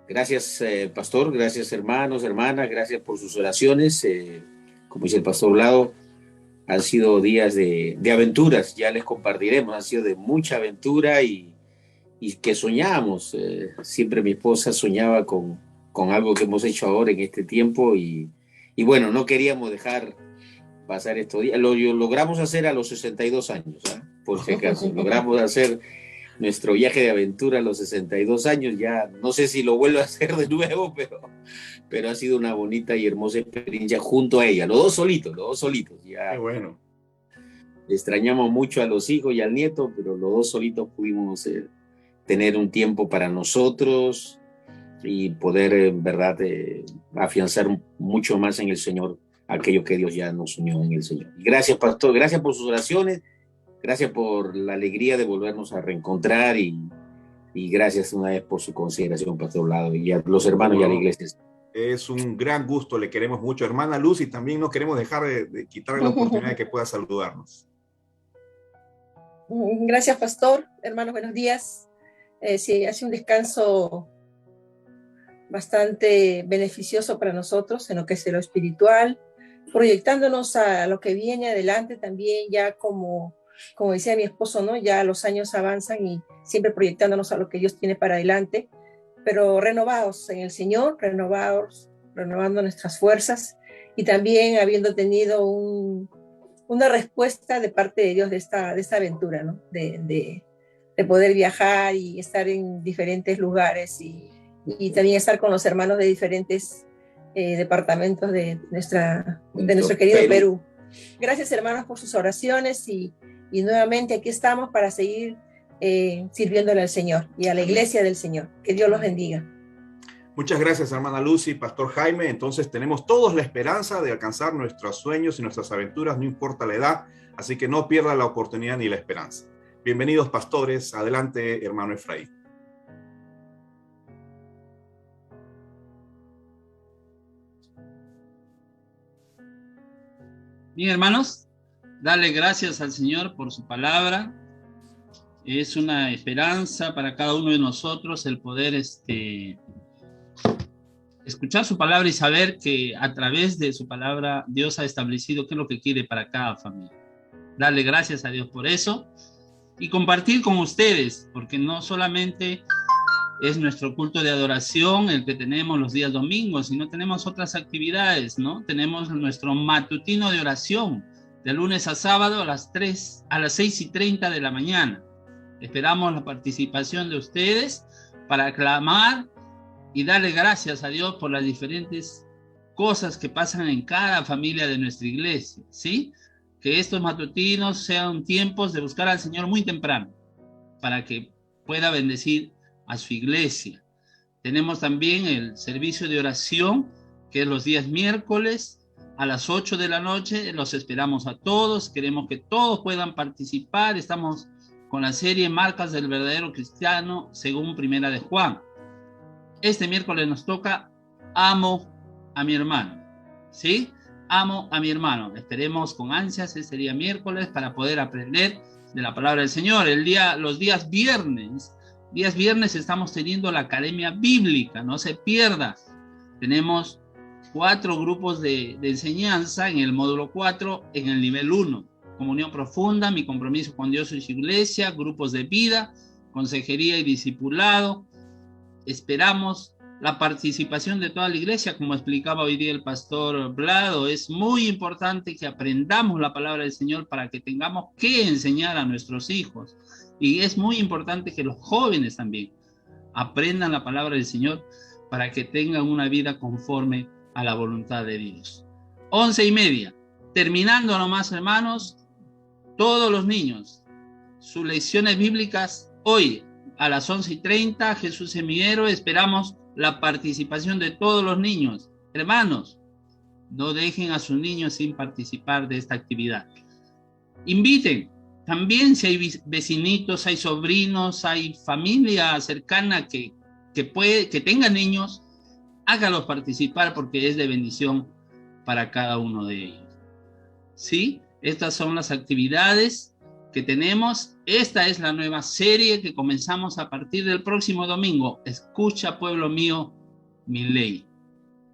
Gracias, pastor, gracias hermanos, hermanas, gracias por sus oraciones. Como dice el pastor Lado, han sido días de aventuras, ya les compartiremos, han sido de mucha aventura y que soñamos. Siempre mi esposa soñaba con algo que hemos hecho ahora en este tiempo y bueno, no queríamos dejar pasar estos días. Lo logramos hacer a los 62 años, ¿eh? Por si acaso, logramos hacer nuestro viaje de aventura a los 62 años. Ya no sé si lo vuelvo a hacer de nuevo, pero ha sido una bonita y hermosa experiencia junto a ella, los dos solitos. Ya Qué bueno. extrañamos mucho a los hijos y al nieto, pero los dos solitos pudimos tener un tiempo para nosotros y poder, en verdad, afianzar mucho más en el Señor aquello que Dios ya nos unió en el Señor. Y gracias, pastor, gracias por sus oraciones, gracias por la alegría de volvernos a reencontrar y gracias una vez por su consideración, pastor Lado, y a los hermanos y a la iglesia. Es un gran gusto, le queremos mucho. Hermana Luz, y también no queremos dejar de quitarle la oportunidad de que pueda saludarnos. Gracias, pastor. Hermanos, buenos días. Sí, hace un descanso bastante beneficioso para nosotros en lo que es lo espiritual, proyectándonos a lo que viene adelante también, ya como decía mi esposo, ¿no? Ya los años avanzan y siempre proyectándonos a lo que Dios tiene para adelante, pero renovados en el Señor, renovando nuestras fuerzas y también habiendo tenido una respuesta de parte de Dios de esta aventura, ¿no? De poder viajar y estar en diferentes lugares y también estar con los hermanos de diferentes departamentos de nuestro querido Perú. Gracias, hermanos, por sus oraciones y nuevamente aquí estamos para seguir sirviéndole al Señor y a la iglesia del Señor. Que Dios los bendiga. Muchas gracias, hermana Lucy, pastor Jaime. Entonces tenemos todos la esperanza de alcanzar nuestros sueños y nuestras aventuras, no importa la edad, así que no pierda la oportunidad ni la esperanza. Bienvenidos, pastores. Adelante, hermano Efraín. Bien, hermanos, darle gracias al Señor por su palabra. Es una esperanza para cada uno de nosotros el poder escuchar su palabra y saber que a través de su palabra Dios ha establecido qué es lo que quiere para cada familia. Darle gracias a Dios por eso y compartir con ustedes, porque no solamente es nuestro culto de adoración el que tenemos los días domingos, sino tenemos otras actividades, ¿no? Tenemos nuestro matutino de oración de lunes a sábado a las 6:30 de la mañana. Esperamos la participación de ustedes para clamar y darle gracias a Dios por las diferentes cosas que pasan en cada familia de nuestra iglesia, ¿sí? Que estos matutinos sean tiempos de buscar al Señor muy temprano para que pueda bendecir a su iglesia. Tenemos también el servicio de oración, que es los días miércoles a las 8 de la noche. Los esperamos a todos, queremos que todos puedan participar. Estamos con la serie Marcas del verdadero cristiano según Primera de Juan. Este miércoles nos toca Amo a mi hermano, ¿sí? Amo a mi hermano. Esperemos con ansias este día miércoles para poder aprender de la palabra del Señor. Los días viernes estamos teniendo la Academia Bíblica, no se pierda. Tenemos 4 grupos de enseñanza en el módulo 4, en el nivel 1. Comunión profunda, mi compromiso con Dios y su iglesia, grupos de vida, consejería y discipulado. Esperamos la participación de toda la iglesia, como explicaba hoy día el pastor Blado. Es muy importante que aprendamos la palabra del Señor para que tengamos que enseñar a nuestros hijos. Y es muy importante que los jóvenes también aprendan la palabra del Señor para que tengan una vida conforme a la voluntad de Dios. 11:30. Terminando nomás, hermanos, todos los niños, sus lecciones bíblicas hoy a las 11:30, Jesús es mi héroe. Esperamos la participación de todos los niños. Hermanos, no dejen a sus niños sin participar de esta actividad. Inviten. También si hay vecinitos, hay sobrinos, hay familia cercana que tengan niños, hágalos participar porque es de bendición para cada uno de ellos. ¿Sí? Estas son las actividades que tenemos. Esta es la nueva serie que comenzamos a partir del próximo domingo. Escucha, pueblo mío, mi ley.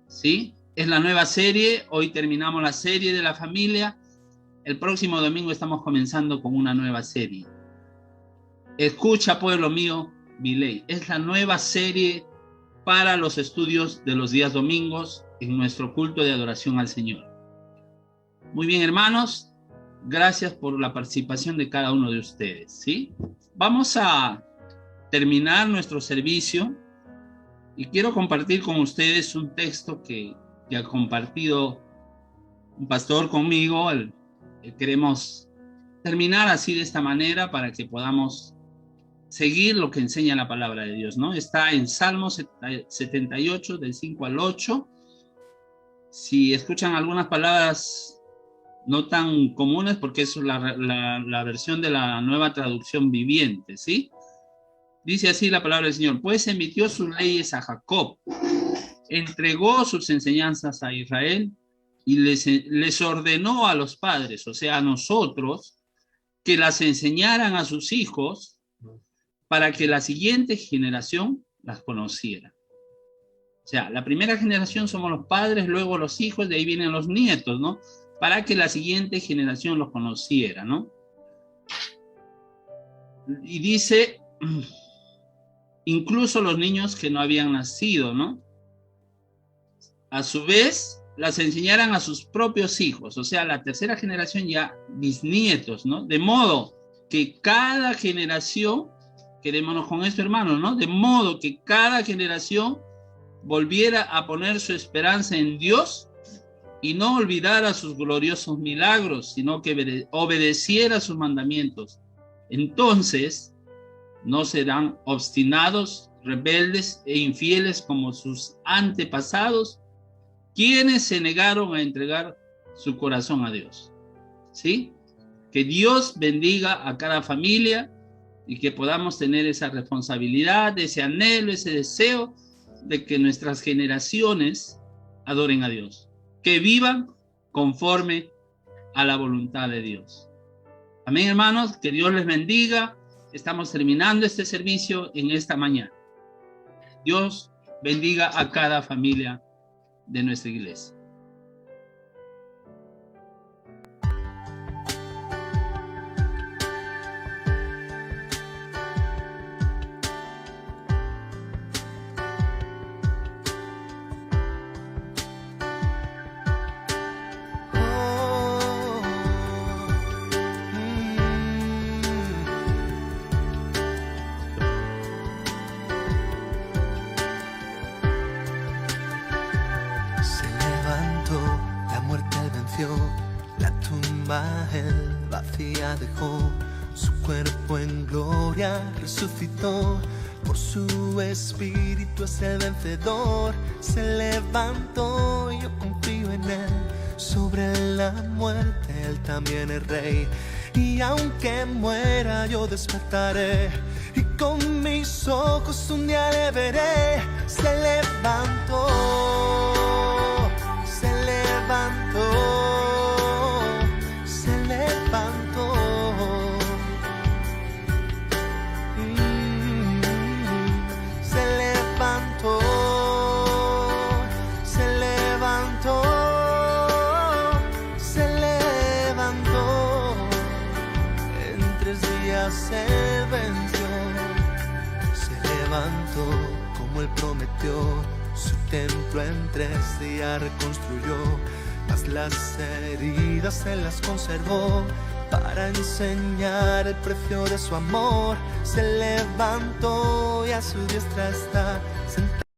¿Sí? Es la nueva serie. Hoy terminamos la serie de la familia. El próximo domingo estamos comenzando con una nueva serie. Escucha, pueblo mío, mi ley. Es la nueva serie para los estudios de los días domingos en nuestro culto de adoración al Señor. Muy bien, hermanos. Gracias por la participación de cada uno de ustedes, ¿sí? Vamos a terminar nuestro servicio y quiero compartir con ustedes un texto que ha compartido un pastor conmigo. Queremos terminar así de esta manera para que podamos seguir lo que enseña la palabra de Dios, ¿no? Está en Salmos 78, del 5 al 8. Si escuchan algunas palabras no tan comunes, porque es la versión de la Nueva Traducción Viviente, ¿sí? Dice así la palabra del Señor: pues emitió sus leyes a Jacob, entregó sus enseñanzas a Israel y les ordenó a los padres, o sea, a nosotros, que las enseñaran a sus hijos para que la siguiente generación las conociera. O sea, la primera generación somos los padres, luego los hijos, de ahí vienen los nietos, ¿no? Para que la siguiente generación los conociera, ¿no? Y dice, incluso los niños que no habían nacido, ¿no? A su vez, las enseñaran a sus propios hijos, o sea, la tercera generación ya bisnietos, ¿no? De modo que cada generación, quedémonos con esto, hermanos, ¿no? De modo que cada generación volviera a poner su esperanza en Dios y no olvidara sus gloriosos milagros, sino que obedeciera sus mandamientos. Entonces, no serán obstinados, rebeldes e infieles como sus antepasados, quienes se negaron a entregar su corazón a Dios. ¿Sí? Que Dios bendiga a cada familia y que podamos tener esa responsabilidad, ese anhelo, ese deseo de que nuestras generaciones adoren a Dios, que vivan conforme a la voluntad de Dios. Amén, hermanos, que Dios les bendiga. Estamos terminando este servicio en esta mañana. Dios bendiga a cada familia de nuestra iglesia. La tumba él vacía dejó, su cuerpo en gloria resucitó, por su espíritu es el vencedor. Se levantó, yo confío en él, sobre la muerte él también es rey. Y aunque muera yo despertaré, y con mis ojos un día le veré. Se levantó, se levantó. Se venció, se levantó como él prometió, su templo en 3 días reconstruyó, mas las heridas él las conservó para enseñar el precio de su amor. Se levantó y a su diestra está sentado